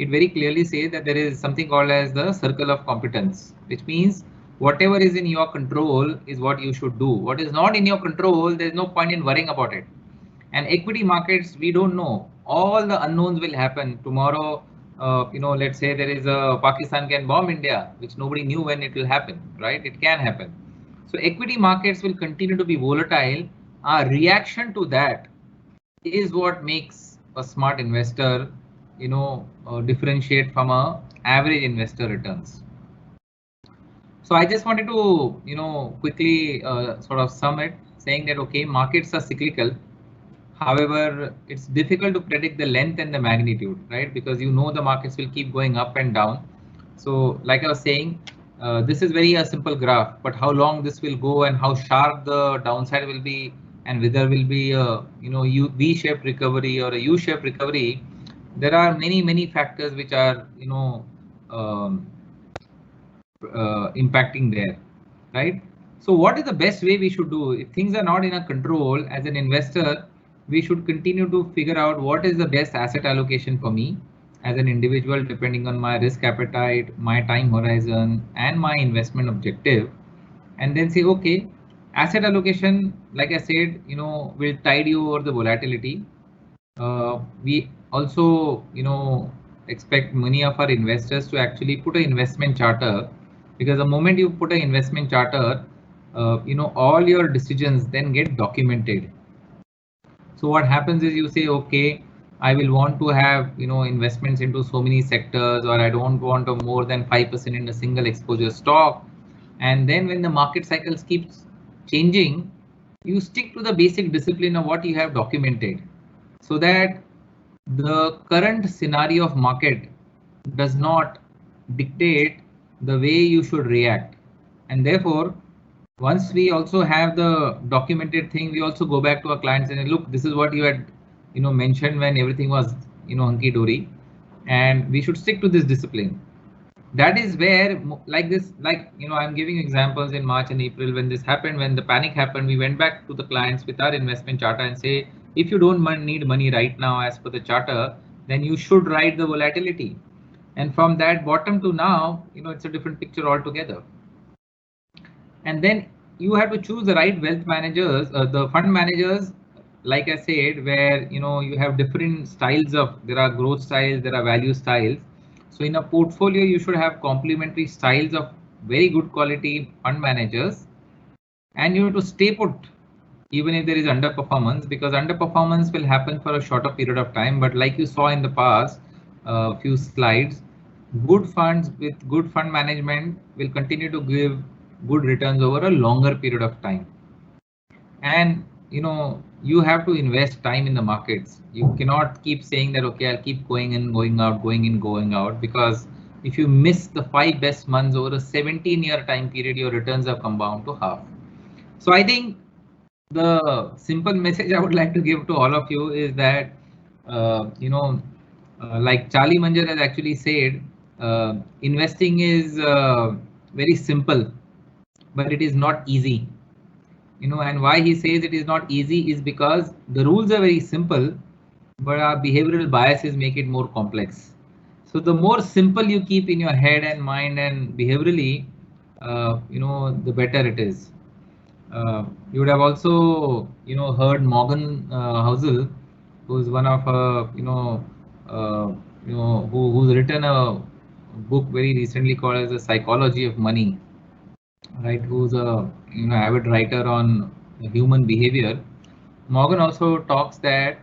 Speaker 6: it very clearly says that there is something called as the circle of competence, which means whatever is in your control is what you should do. What is not in your control, there's no point in worrying about it. And equity markets, we don't know. All the unknowns will happen tomorrow. Let's say there is a Pakistan can bomb India, which nobody knew when it will happen, right? It can happen. So equity markets will continue to be volatile. Our reaction to that is what makes a smart investor, differentiate from a average investor returns. So I just wanted to, quickly sort of sum it, saying that, okay, markets are cyclical. However, it's difficult to predict the length and the magnitude, right? Because the markets will keep going up and down. So like I was saying, this is very a simple graph, but how long this will go and how sharp the downside will be, and whether will be a V-shaped recovery or a U-shaped recovery, there are many factors which are impacting there, right? So what is the best way we should do if things are not in our control? As an investor, we should continue to figure out what is the best asset allocation for me as an individual, depending on my risk appetite, my time horizon, and my investment objective, and then say, okay, asset allocation, like I said, will tide you over the volatility. We also, expect many of our investors to actually put an investment charter, because the moment you put an investment charter, all your decisions then get documented. So what happens is you say, okay, I will want to have, investments into so many sectors, or I don't want a more than 5% in a single exposure stock. And then when the market cycles keeps changing, you stick to the basic discipline of what you have documented, so that the current scenario of market does not dictate the way you should react. And therefore, once we also have the documented thing, we also go back to our clients and say, look, this is what you had mentioned when everything was hunky dory, and we should stick to this discipline. That is where, I'm giving examples in March and April when this happened, when the panic happened, we went back to the clients with our investment charter and say, if you don't need money right now as per the charter, then you should ride the volatility. And from that bottom to now, it's a different picture altogether. And then you have to choose the right wealth managers, the fund managers, like I said, where you have different styles there are growth styles, there are value styles. So in a portfolio, you should have complementary styles of very good quality fund managers, and you have to stay put even if there is underperformance, because underperformance will happen for a shorter period of time. But like you saw in the past few slides, good funds with good fund management will continue to give good returns over a longer period of time. And you have to invest time in the markets. You cannot keep saying that, okay, I'll keep going in, going out, going in, going out, because if you miss the 5 best months over a 17-year time period, your returns have come down to half. So I think the simple message I would like to give to all of you is that, like Charlie Munger has actually said, investing is very simple, but it is not easy. And why he says it is not easy is because the rules are very simple, but our behavioral biases make it more complex. So the more simple you keep in your head and mind and behaviorally, the better it is. You would have also, heard Morgan Housel, who is one of, who's written a book very recently called as The Psychology of Money, right? Who's a avid writer on human behavior. Morgan also talks that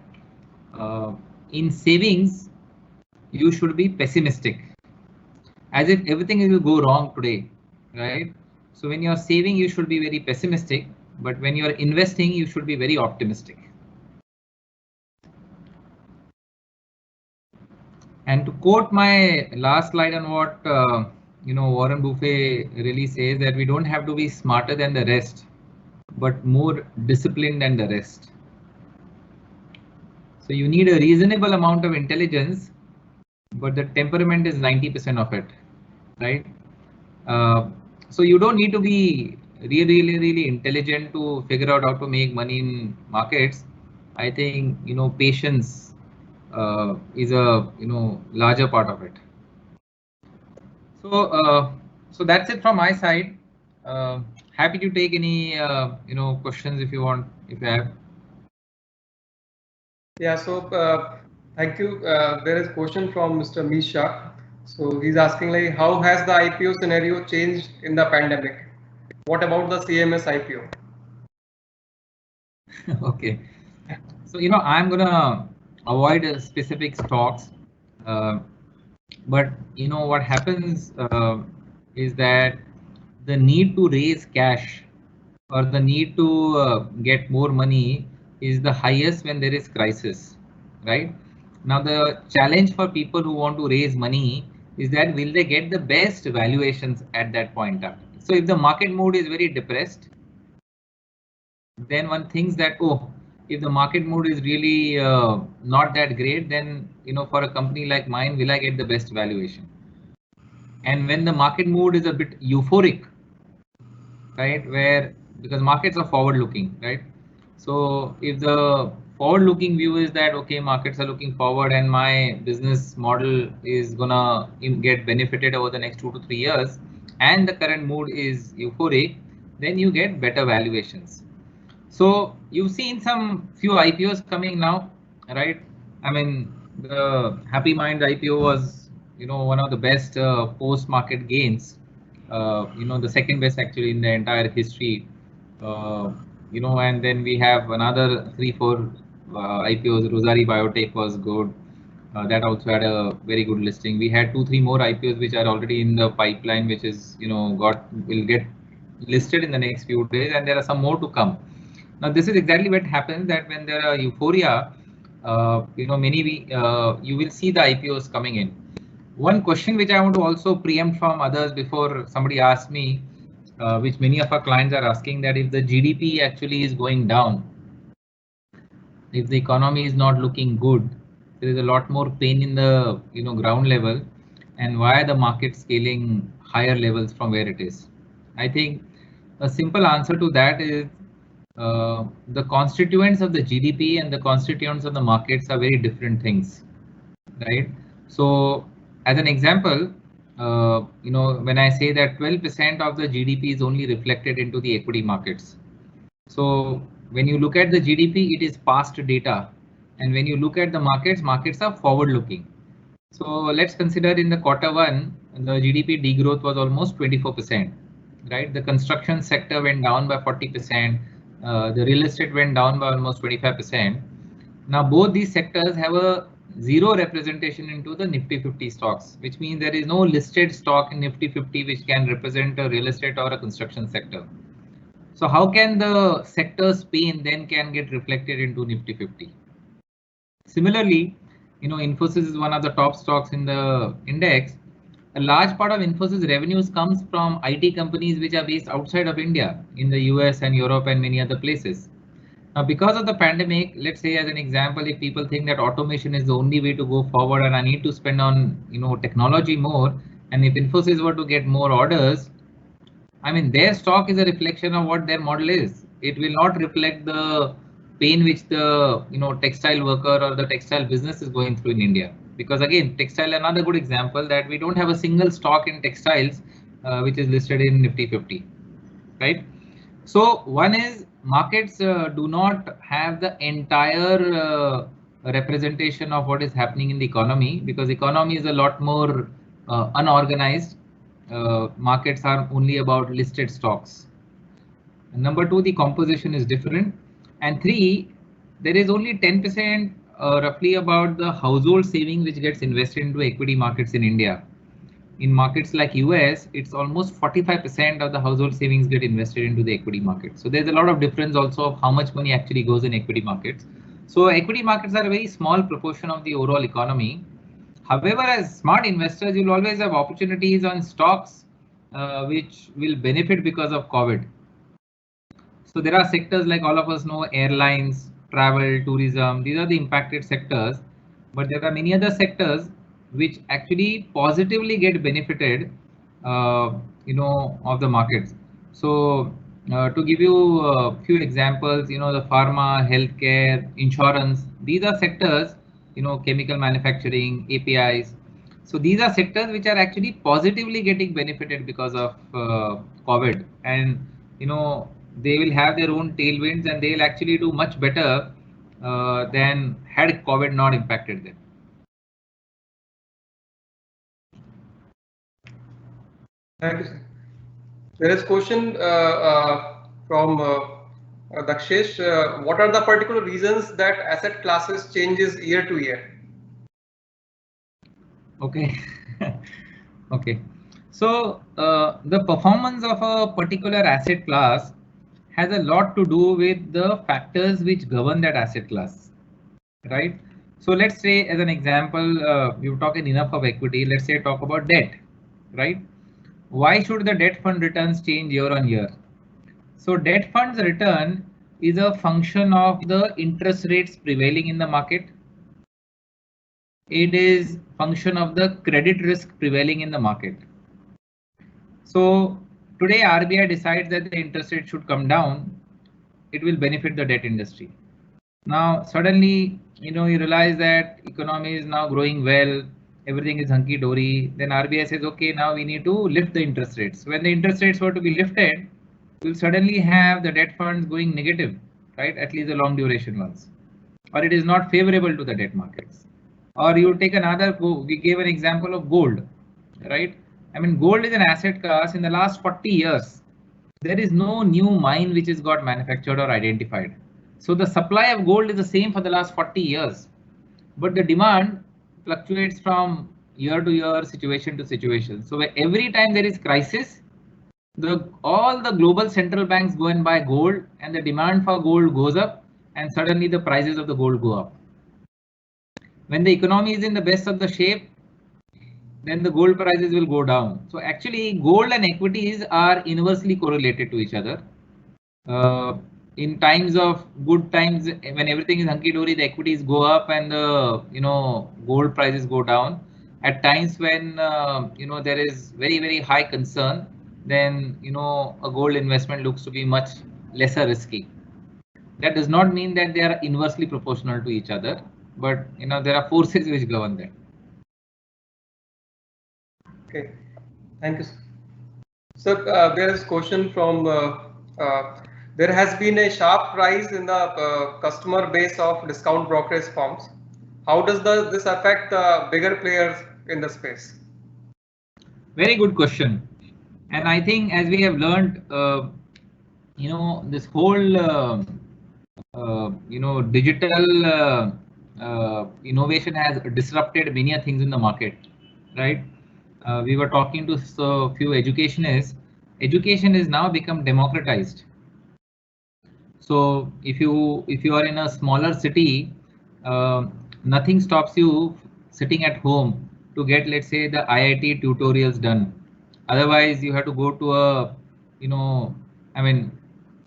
Speaker 6: in savings, you should be pessimistic, as if everything will go wrong today, right? So when you're saving, you should be very pessimistic, but when you're investing, you should be very optimistic. And to quote my last slide on what Warren Buffett really says, that we don't have to be smarter than the rest, but more disciplined than the rest. So you need a reasonable amount of intelligence, but the temperament is 90% of it, right? So you don't need to be really intelligent to figure out how to make money in markets. I think patience is a larger part of it. So that's it from my side. Happy to take any questions if you want, if you have.
Speaker 4: Yeah, so thank you. There is a question from Mr. Misha. So he's asking like, how has the IPO scenario changed in the pandemic? What about the CMS IPO?
Speaker 6: Okay, so I'm gonna avoid specific stocks, but what happens is that the need to raise cash or the need to get more money is the highest when there is crisis, right? Now the challenge for people who want to raise money is that will they get the best valuations at that point up. So if the market mood is very depressed, then one thinks that, oh, if the market mood is really not that great, then for a company like mine, will I get the best valuation? And when the market mood is a bit euphoric, right, where because markets are forward looking, right? So if the forward looking view is that, okay, markets are looking forward and my business model is gonna get benefited over the next 2 to 3 years, and the current mood is euphoric, then you get better valuations. So you've seen some few IPOs coming now, right? I mean, the Happy Mind IPO was, one of the best post-market gains. The second best actually in the entire history. And then we have another 3-4 IPOs. Rosari Biotech was good. That also had a very good listing. We had 2-3 more IPOs which are already in the pipeline, which is will get listed in the next few days, and there are some more to come. Now this is exactly what happens, that when there are euphoria, you will see the IPOs coming in. One question which I want to also preempt from others before somebody asks me, which many of our clients are asking, that if the GDP actually is going down, if the economy is not looking good, there is a lot more pain in the ground level, and why are the market scaling higher levels from where it is? I think a simple answer to that is the constituents of the GDP and the constituents of the markets are very different things, right? So as an example, when I say that 12% of the GDP is only reflected into the equity markets. So when you look at the GDP, it is past data. And when you look at the markets, markets are forward looking. So let's consider in the Q1, the GDP degrowth was almost 24%, right? The construction sector went down by 40%. The real estate went down by almost 25%. Now both these sectors have a zero representation into the Nifty 50 stocks, which means there is no listed stock in Nifty 50 which can represent a real estate or a construction sector. So how can the sector's pain then can get reflected into Nifty 50? Similarly, Infosys is one of the top stocks in the index. A large part of Infosys revenues comes from IT companies which are based outside of India, in the US and Europe and many other places. Now, because of the pandemic, let's say as an example, if people think that automation is the only way to go forward and I need to spend on technology more, and if Infosys were to get more orders, I mean, their stock is a reflection of what their model is. It will not reflect the pain which the textile worker or the textile business is going through in India. Because again, textile, another good example that we don't have a single stock in textiles which is listed in Nifty 50, right? So one is markets do not have the entire representation of what is happening in the economy, because economy is a lot more unorganized. Markets are only about listed stocks. And number two, the composition is different. And three, there is only 10% roughly about the household saving which gets invested into equity markets in India. In markets like US, it's almost 45% of the household savings get invested into the equity market. So there's a lot of difference also of how much money actually goes in equity markets. So equity markets are a very small proportion of the overall economy. However, as smart investors, you'll always have opportunities on stocks which will benefit because of COVID. So there are sectors like all of us know, airlines, travel, tourism, these are the impacted sectors, but there are many other sectors which actually positively get benefited, of the markets. So to give you a few examples, the pharma, healthcare, insurance, these are sectors, chemical manufacturing, APIs. So these are sectors which are actually positively getting benefited because of COVID, and they will have their own tailwinds, and they'll actually do much better than had COVID not impacted them.
Speaker 4: Thank you, sir. There is question from Dakshesh. What are the particular reasons that asset classes changes year to year?
Speaker 6: Okay. Okay. So the performance of a particular asset class has a lot to do with the factors which govern that asset class, right? So let's say, as an example, you've talked enough of equity. Let's say talk about debt, right? Why should the debt fund returns change year on year? So debt funds return is a function of the interest rates prevailing in the market. It is function of the credit risk prevailing in the market. So today RBI decides that the interest rate should come down. It will benefit the debt industry. Now suddenly, you realize that economy is now growing well, everything is hunky dory. Then RBI says, okay, now we need to lift the interest rates. When the interest rates were to be lifted, we'll suddenly have the debt funds going negative, right? At least the long duration ones, or it is not favorable to the debt markets. Or you take another, we gave an example of gold, right? I mean, gold is an asset class. In the last 40 years, there is no new mine which has got manufactured or identified. So the supply of gold is the same for the last 40 years, but the demand fluctuates from year to year, situation to situation. So every time there is crisis, all the global central banks go and buy gold, and the demand for gold goes up, and suddenly the prices of the gold go up. When the economy is in the best of the shape, then the gold prices will go down. So actually, gold and equities are inversely correlated to each other. In times of good times, when everything is hunky dory, the equities go up and the gold prices go down. At times when there is very, very high concern, then a gold investment looks to be much lesser risky. That does not mean that they are inversely proportional to each other, but there are forces which govern that.
Speaker 4: Okay, thank you, sir. So there is question from there has been a sharp rise in the customer base of discount brokerage firms. How does this affect the bigger players in the space?
Speaker 6: Very good question. And I think, as we have learned, this whole digital innovation has disrupted many things in the market, right? We were talking to a few educationists. Education is now become democratized. So if you are in a smaller city, nothing stops you sitting at home to get, let's say, the IIT tutorials done. Otherwise, you have to go to a,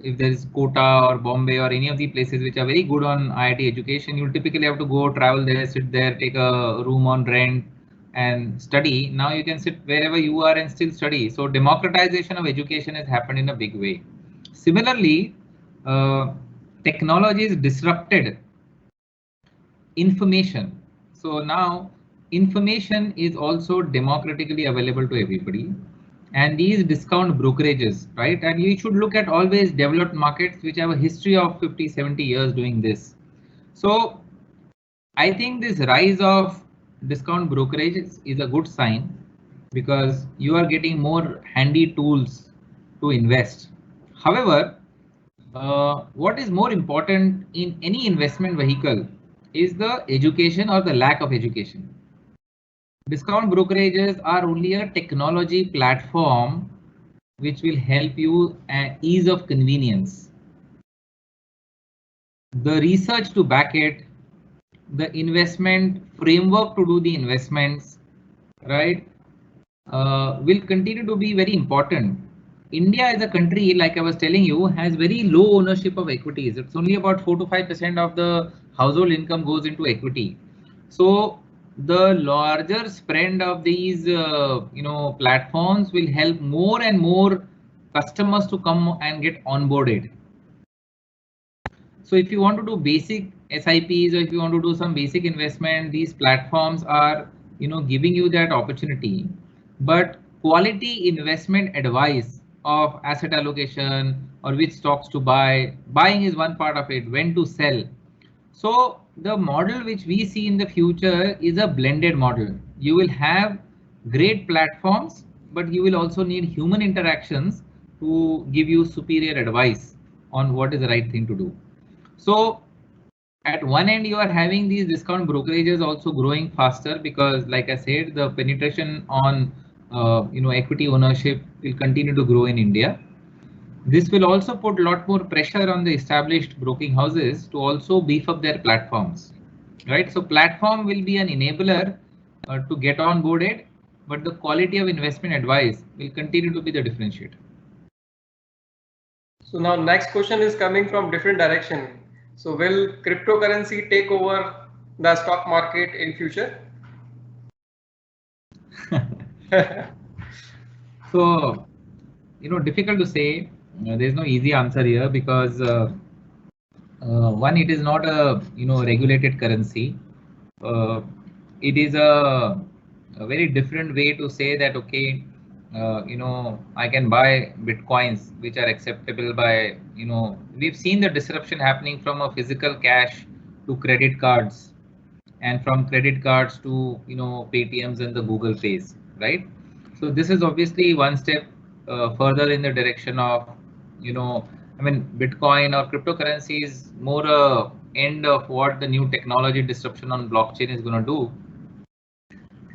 Speaker 6: if there is Kota or Bombay or any of the places which are very good on IIT education, you typically have to go travel there, sit there, take a room on rent and study. Now you can sit wherever you are and still study. So democratization of education has happened in a big way. Similarly, technology has disrupted information. So now information is also democratically available to everybody. And these discount brokerages, right? And you should look at always developed markets which have a history of 50, 70 years doing this. So I think this rise of discount brokerages is a good sign, because you are getting more handy tools to invest. However, what is more important in any investment vehicle is the education or the lack of education. Discount brokerages are only a technology platform which will help you at ease of convenience. The research to back it, the investment framework to do the investments, right, will continue to be very important. India as a country, like I was telling you, has very low ownership of equities. It's only about 4 to 5% of the household income goes into equity. So the larger spread of these platforms will help more and more customers to come and get onboarded. So if you want to do basic SIPs, or if you want to do some basic investment, these platforms are, giving you that opportunity. But quality investment advice of asset allocation or which stocks to buy, buying is one part of it, when to sell. So the model which we see in the future is a blended model. You will have great platforms, but you will also need human interactions to give you superior advice on what is the right thing to do. So at one end, you are having these discount brokerages also growing faster because, like I said, the penetration on equity ownership will continue to grow in India. This will also put a lot more pressure on the established broking houses to also beef up their platforms, right? So platform will be an enabler to get onboarded, but the quality of investment advice will continue to be the differentiator.
Speaker 4: So now next question is coming from different direction. So will cryptocurrency take over the stock market in future?
Speaker 6: So, difficult to say. There's no easy answer here because one, it is not a regulated currency. It is a very different way to say that, okay, I can buy bitcoins which are acceptable by, we've seen the disruption happening from a physical cash to credit cards, and from credit cards to Paytms and the Google Pays, right? So this is obviously one step further in the direction of Bitcoin or cryptocurrency is more a end of what the new technology disruption on blockchain is going to do.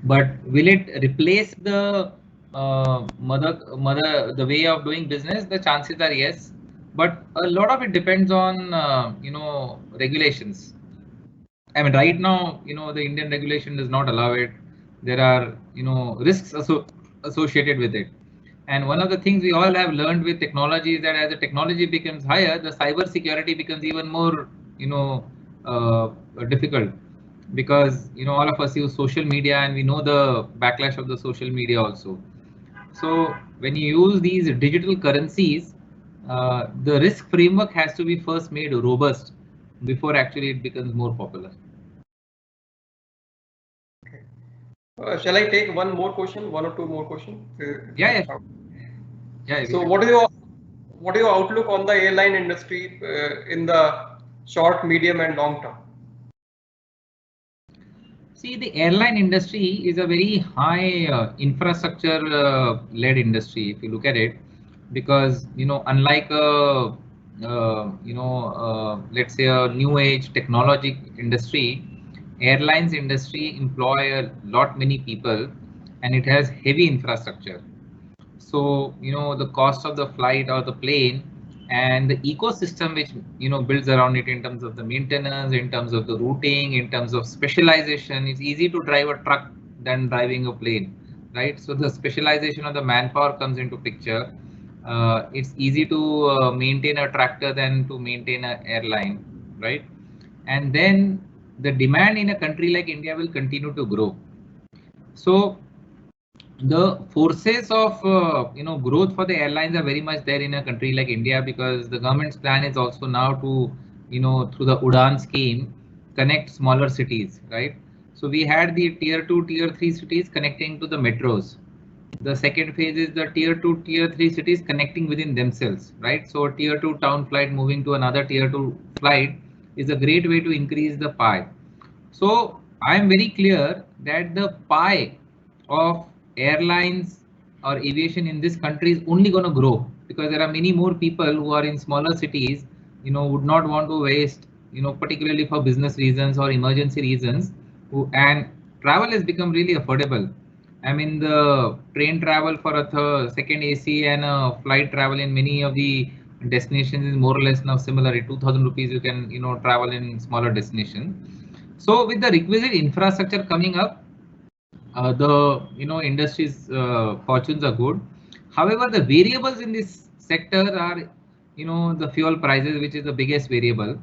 Speaker 6: But will it replace the the way of doing business? The chances are yes, but a lot of it depends on regulations. Right now, the Indian regulation does not allow it. There are risks associated with it. And one of the things we all have learned with technology is that as the technology becomes higher, the cyber security becomes even more difficult, because all of us use social media and we know the backlash of the social media also. So when you use these digital currencies, the risk framework has to be first made robust before actually it becomes more popular.
Speaker 4: Shall I take one more question, one or two more questions?
Speaker 6: Yeah.
Speaker 4: So what is your outlook on the airline industry in the short, medium, and long term?
Speaker 6: See, the airline industry is a very high infrastructure led industry, if you look at it, because unlike let's say a new age technology industry, airlines industry employ a lot many people and it has heavy infrastructure. So the cost of the flight or the plane and the ecosystem which builds around it in terms of the maintenance, in terms of the routing, in terms of specialization. It's easy to drive a truck than driving a plane, right? So the specialization of the manpower comes into picture. It's easy to maintain a tractor than to maintain an airline, right? And then the demand in a country like India will continue to grow. So the forces of growth for the airlines are very much there in a country like India, because the government's plan is also now to through the Udan scheme connect smaller cities, right? So we had the tier 2, tier 3 cities connecting to the metros. The second phase is the tier 2, tier 3 cities connecting within themselves, right? So a tier 2 town flight moving to another tier 2 flight is a great way to increase the pie. So I am very clear that the pie of airlines or aviation in this country is only going to grow, because there are many more people who are in smaller cities, would not want to waste, particularly for business reasons or emergency reasons, and travel has become really affordable. The train travel for a second AC and a flight travel in many of the destinations is more or less now similar. At 2,000 rupees, you can travel in smaller destinations. So with the requisite infrastructure coming up, the industry's fortunes are good. However, the variables in this sector are the fuel prices, which is the biggest variable,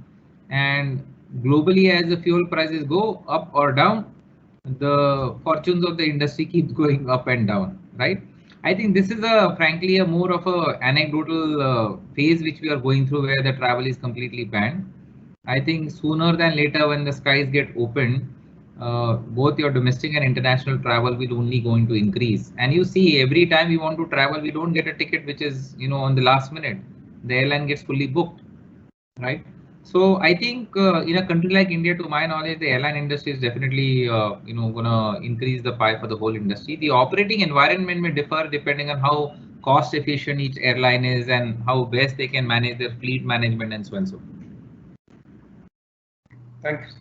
Speaker 6: and globally as the fuel prices go up or down, the fortunes of the industry keeps going up and down, right? I think this is frankly a more of a anecdotal phase which we are going through, where the travel is completely banned. I think sooner than later, when the skies get opened, both your domestic and international travel will only going to increase. And you see, every time we want to travel, we don't get a ticket which is, on the last minute. The airline gets fully booked, right? So I think in a country like India, to my knowledge, the airline industry is definitely, gonna increase the pie for the whole industry. The operating environment may differ depending on how cost efficient each airline is and how best they can manage their fleet management and so on and so forth.
Speaker 4: Thanks.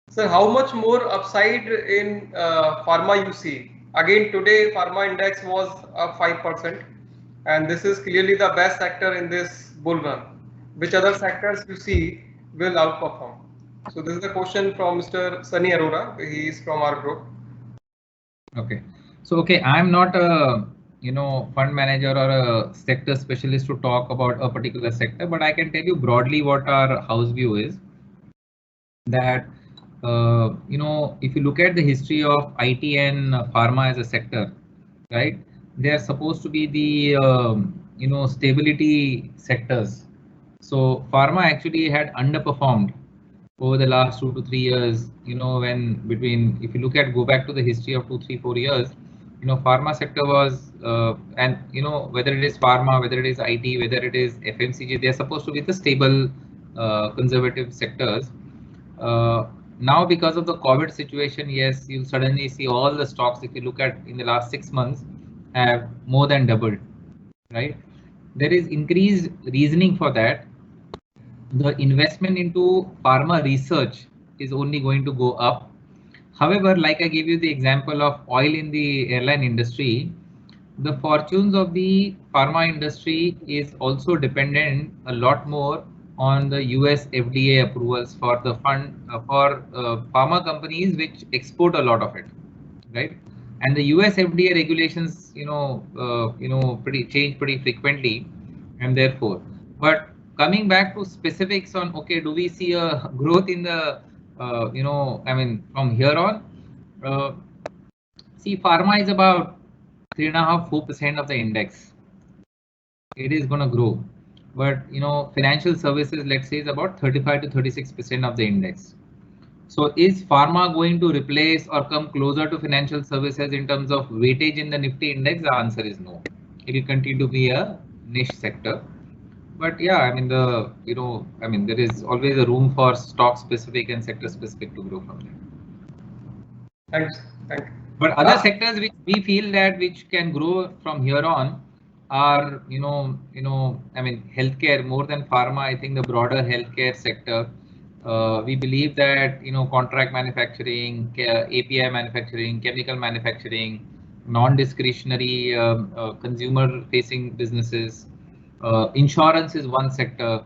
Speaker 4: Sir, how much more upside in pharma you see? Again, today pharma index was up 5%, and this is clearly the best sector in this bull run. Which other sectors you see will outperform? So this is the question from Mr. Sunny Arora. He is from our group.
Speaker 6: Okay, so I'm not a fund manager or a sector specialist to talk about a particular sector, but I can tell you broadly what our house view is. That if you look at the history of IT and pharma as a sector, right? They are supposed to be the stability sectors. So pharma actually had underperformed over the last 2 to 3 years. If you go back to the history of 2, 3, 4 years, pharma sector was and whether it is pharma, whether it is IT, whether it is FMCG, they are supposed to be the stable conservative sectors. Now, because of the COVID situation, yes, you'll suddenly see all the stocks, if you look at in the last 6 months, have more than doubled, right? There is increased reasoning for that. The investment into pharma research is only going to go up. However, like I gave you the example of oil in the airline industry, the fortunes of the pharma industry is also dependent a lot more on the US FDA approvals for the fund for pharma companies which export a lot of it, right? And the US FDA regulations, change pretty frequently, and therefore, but coming back to specifics on, do we see a growth in the, from here on? See, pharma is about 3.5–4% of the index. It is going to grow. But financial services, let's say, is about 35 to 36% of the index. So is pharma going to replace or come closer to financial services in terms of weightage in the Nifty index? The answer is no. It will continue to be a niche sector. But yeah, there is always a room for stock specific and sector specific to grow from there.
Speaker 4: Thanks.
Speaker 6: But other sectors which we feel that which can grow from here on are, healthcare more than pharma. I think the broader healthcare sector. We believe that, contract manufacturing, API manufacturing, chemical manufacturing, non-discretionary consumer-facing businesses, insurance is one sector,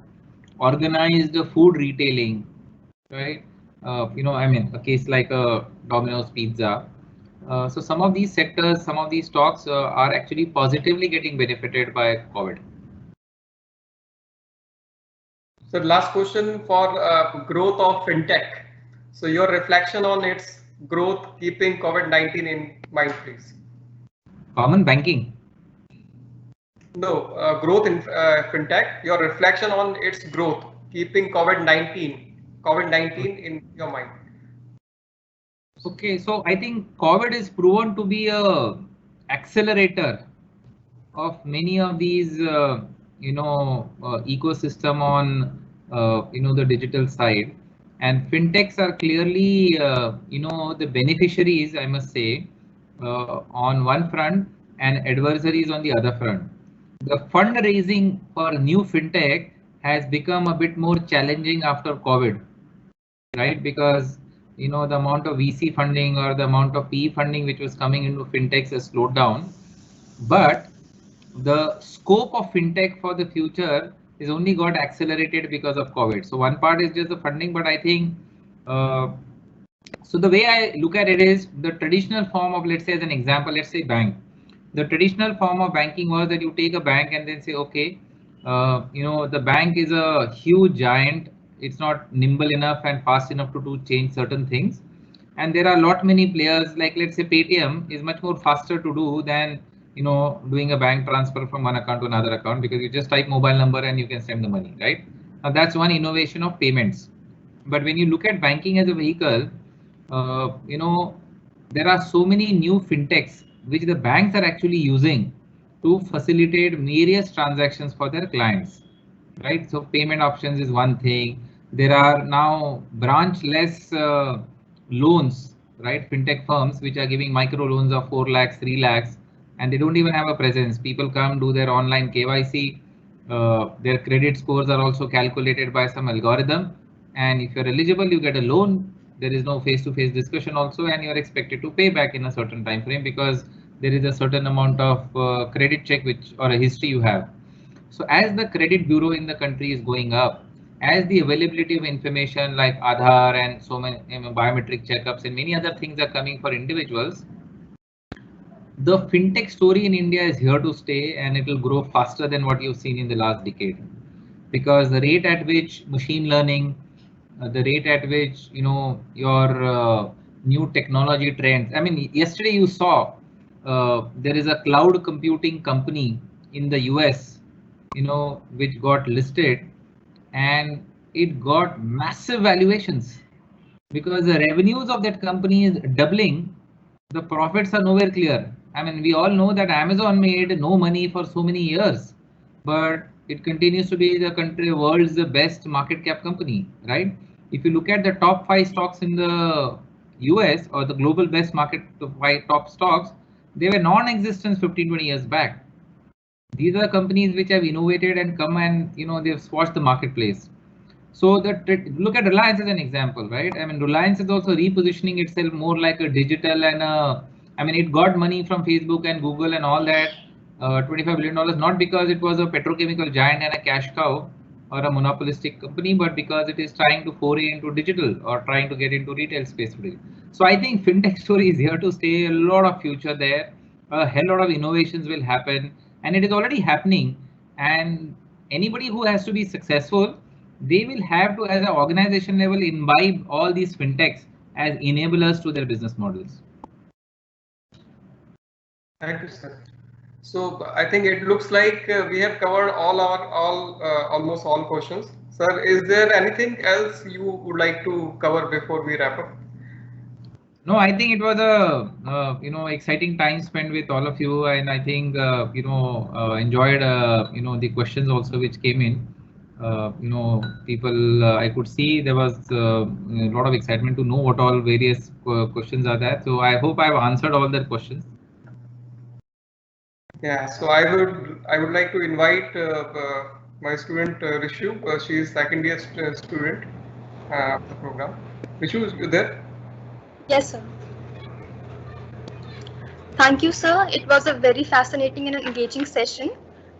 Speaker 6: organized food retailing, right? A case like a Domino's Pizza. So some of these sectors, some of these stocks are actually positively getting benefited by COVID.
Speaker 4: So last question for growth of fintech. So your reflection on its growth, keeping COVID-19 in mind, please.
Speaker 6: Common banking.
Speaker 4: No, growth in fintech. Your reflection on its growth, keeping COVID-19 in your mind.
Speaker 6: Okay, so I think COVID is proven to be a accelerator of many of these, ecosystem on, the digital side, and fintechs are clearly, the beneficiaries, I must say, on one front and adversaries on the other front. The fundraising for new fintech has become a bit more challenging after COVID, right? Because the amount of VC funding or the amount of PE funding which was coming into fintechs has slowed down, but the scope of fintech for the future is only got accelerated because of COVID. So one part is just the funding, but I think so the way I look at it is the traditional form of, let's say as an example, let's say bank. The traditional form of banking was that you take a bank and then say, okay, the bank is a huge giant. It's not nimble enough and fast enough to change certain things. And there are a lot many players, like let's say Paytm is much more faster to do than doing a bank transfer from one account to another account, because you just type mobile number and you can send the money, right? That's one innovation of payments. But when you look at banking as a vehicle, there are so many new fintechs which the banks are actually using to facilitate various transactions for their clients, right? So payment options is one thing. There are now branchless loans, right? Fintech firms which are giving micro loans of 4 lakhs, 3 lakhs, and they don't even have a presence. People come, do their online KYC. Their credit scores are also calculated by some algorithm. And if you're eligible, you get a loan. There is no face-to-face discussion also, and you're expected to pay back in a certain time frame because there is a certain amount of credit check or a history you have. So as the credit bureau in the country is going up, as the availability of information like Aadhaar and so many biometric checkups and many other things are coming for individuals, the fintech story in India is here to stay, and it will grow faster than what you've seen in the last decade, because the rate at which machine learning, the rate at which your new technology trends. I mean, yesterday you saw there is a cloud computing company in the US, which got listed, and it got massive valuations because the revenues of that company is doubling. The profits are nowhere clear. I mean, we all know that Amazon made no money for so many years, but it continues to be the world's best market cap company, right? If you look at the top 5 stocks in the US or the global best market 5 top stocks, they were non-existent 15-20 years back. These are companies which have innovated and come and they've squashed the marketplace. So look at Reliance as an example, right? I mean, Reliance is also repositioning itself more like a digital and it got money from Facebook and Google and all that, $25 billion, not because it was a petrochemical giant and a cash cow or a monopolistic company, but because it is trying to foray into digital or trying to get into retail space today. So I think fintech story is here to stay. A lot of future there. A hell lot of innovations will happen, and it is already happening. And anybody who has to be successful, they will have to, as an organization level, imbibe all these fintechs as enablers to their business models.
Speaker 4: Thank you, sir. So I think it looks like we have covered almost all questions. Sir, is there anything else you would like to cover before we wrap up?
Speaker 6: No, I think it was a exciting time spent with all of you, and I think enjoyed the questions also which came in. People, I could see there was a lot of excitement to know what all various questions are there. So I hope I've answered all their questions.
Speaker 4: Yeah, so I would like to invite my student Rishu. She is second year student of the program. Rishu, is you there?
Speaker 8: Yes, sir. Thank you, sir. It was a very fascinating and engaging session.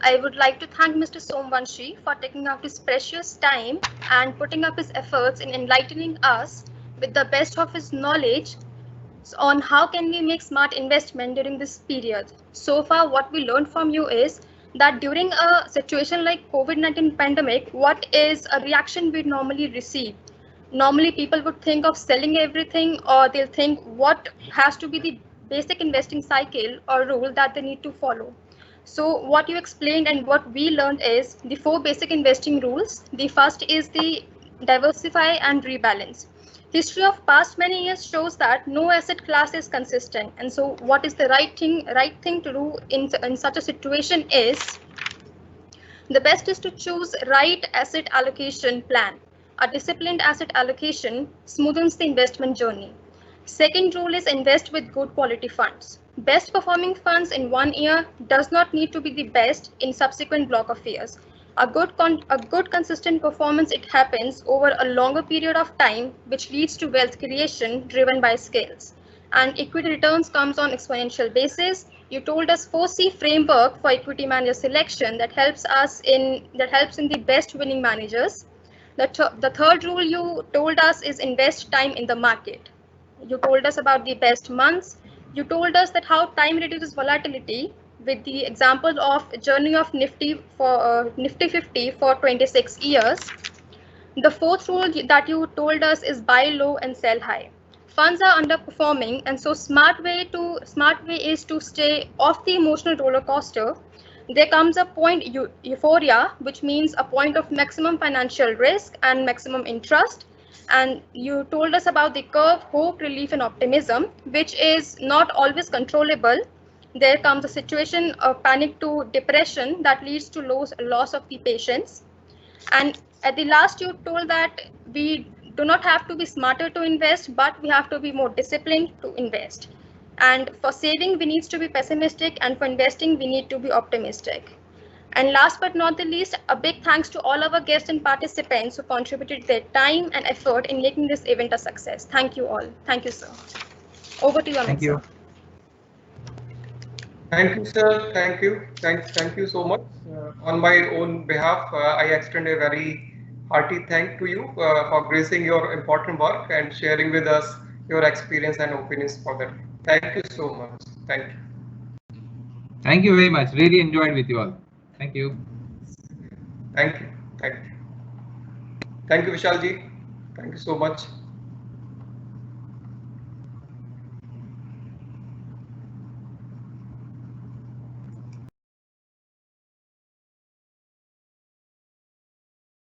Speaker 8: I would like to thank Mr. Somvanshi for taking out his precious time and putting up his efforts in enlightening us with the best of his knowledge on how can we make smart investment during this period. So far, what we learned from you is that during a situation like COVID-19 pandemic, what is a reaction we normally receive? Normally, people would think of selling everything, or they'll think what has to be the basic investing cycle or rule that they need to follow. So what you explained and what we learned is the 4 basic investing rules. The first is the diversify and rebalance. History of past many years shows that no asset class is consistent, and so what is the right thing to do in such a situation is the best is to choose right asset allocation plan. A disciplined asset allocation smoothens the investment journey. Second rule is invest with good quality funds. Best performing funds in 1 year does not need to be the best in subsequent block of years. A good consistent performance, it happens over a longer period of time, which leads to wealth creation driven by scales. And equity returns comes on exponential basis. You told us 4C framework for equity manager selection that helps in the best winning managers. The third rule you told us is invest time in the market. You told us about the best months. You told us that how time reduces volatility with the example of journey of Nifty 50 for 26 years. The fourth rule that you told us is buy low and sell high. Funds are underperforming, and so smart way is to stay off the emotional roller coaster. There comes a point euphoria, which means a point of maximum financial risk and maximum interest. And you told us about the curve, hope, relief, and optimism, which is not always controllable. There comes a situation of panic to depression that leads to loss of the patients. And at the last, you told that we do not have to be smarter to invest, but we have to be more disciplined to invest. And for saving, we need to be pessimistic, and for investing, we need to be optimistic. And last but not the least, a big thanks to all our guests and participants who contributed their time and effort in making this event a success. Thank you all. Thank you, sir. Over to you, Amit.
Speaker 6: Thank you.
Speaker 4: Thank you, sir. Thank you. Thank you so much. On my own behalf, I extend a very hearty thank to you for gracing your important work and sharing with us your experience and opinions for that. Thank you so much. Thank you.
Speaker 6: Thank you very much. Really enjoyed with you all. Thank you.
Speaker 4: Thank you. Thank you. Thank you, Vishalji. Thank you so much.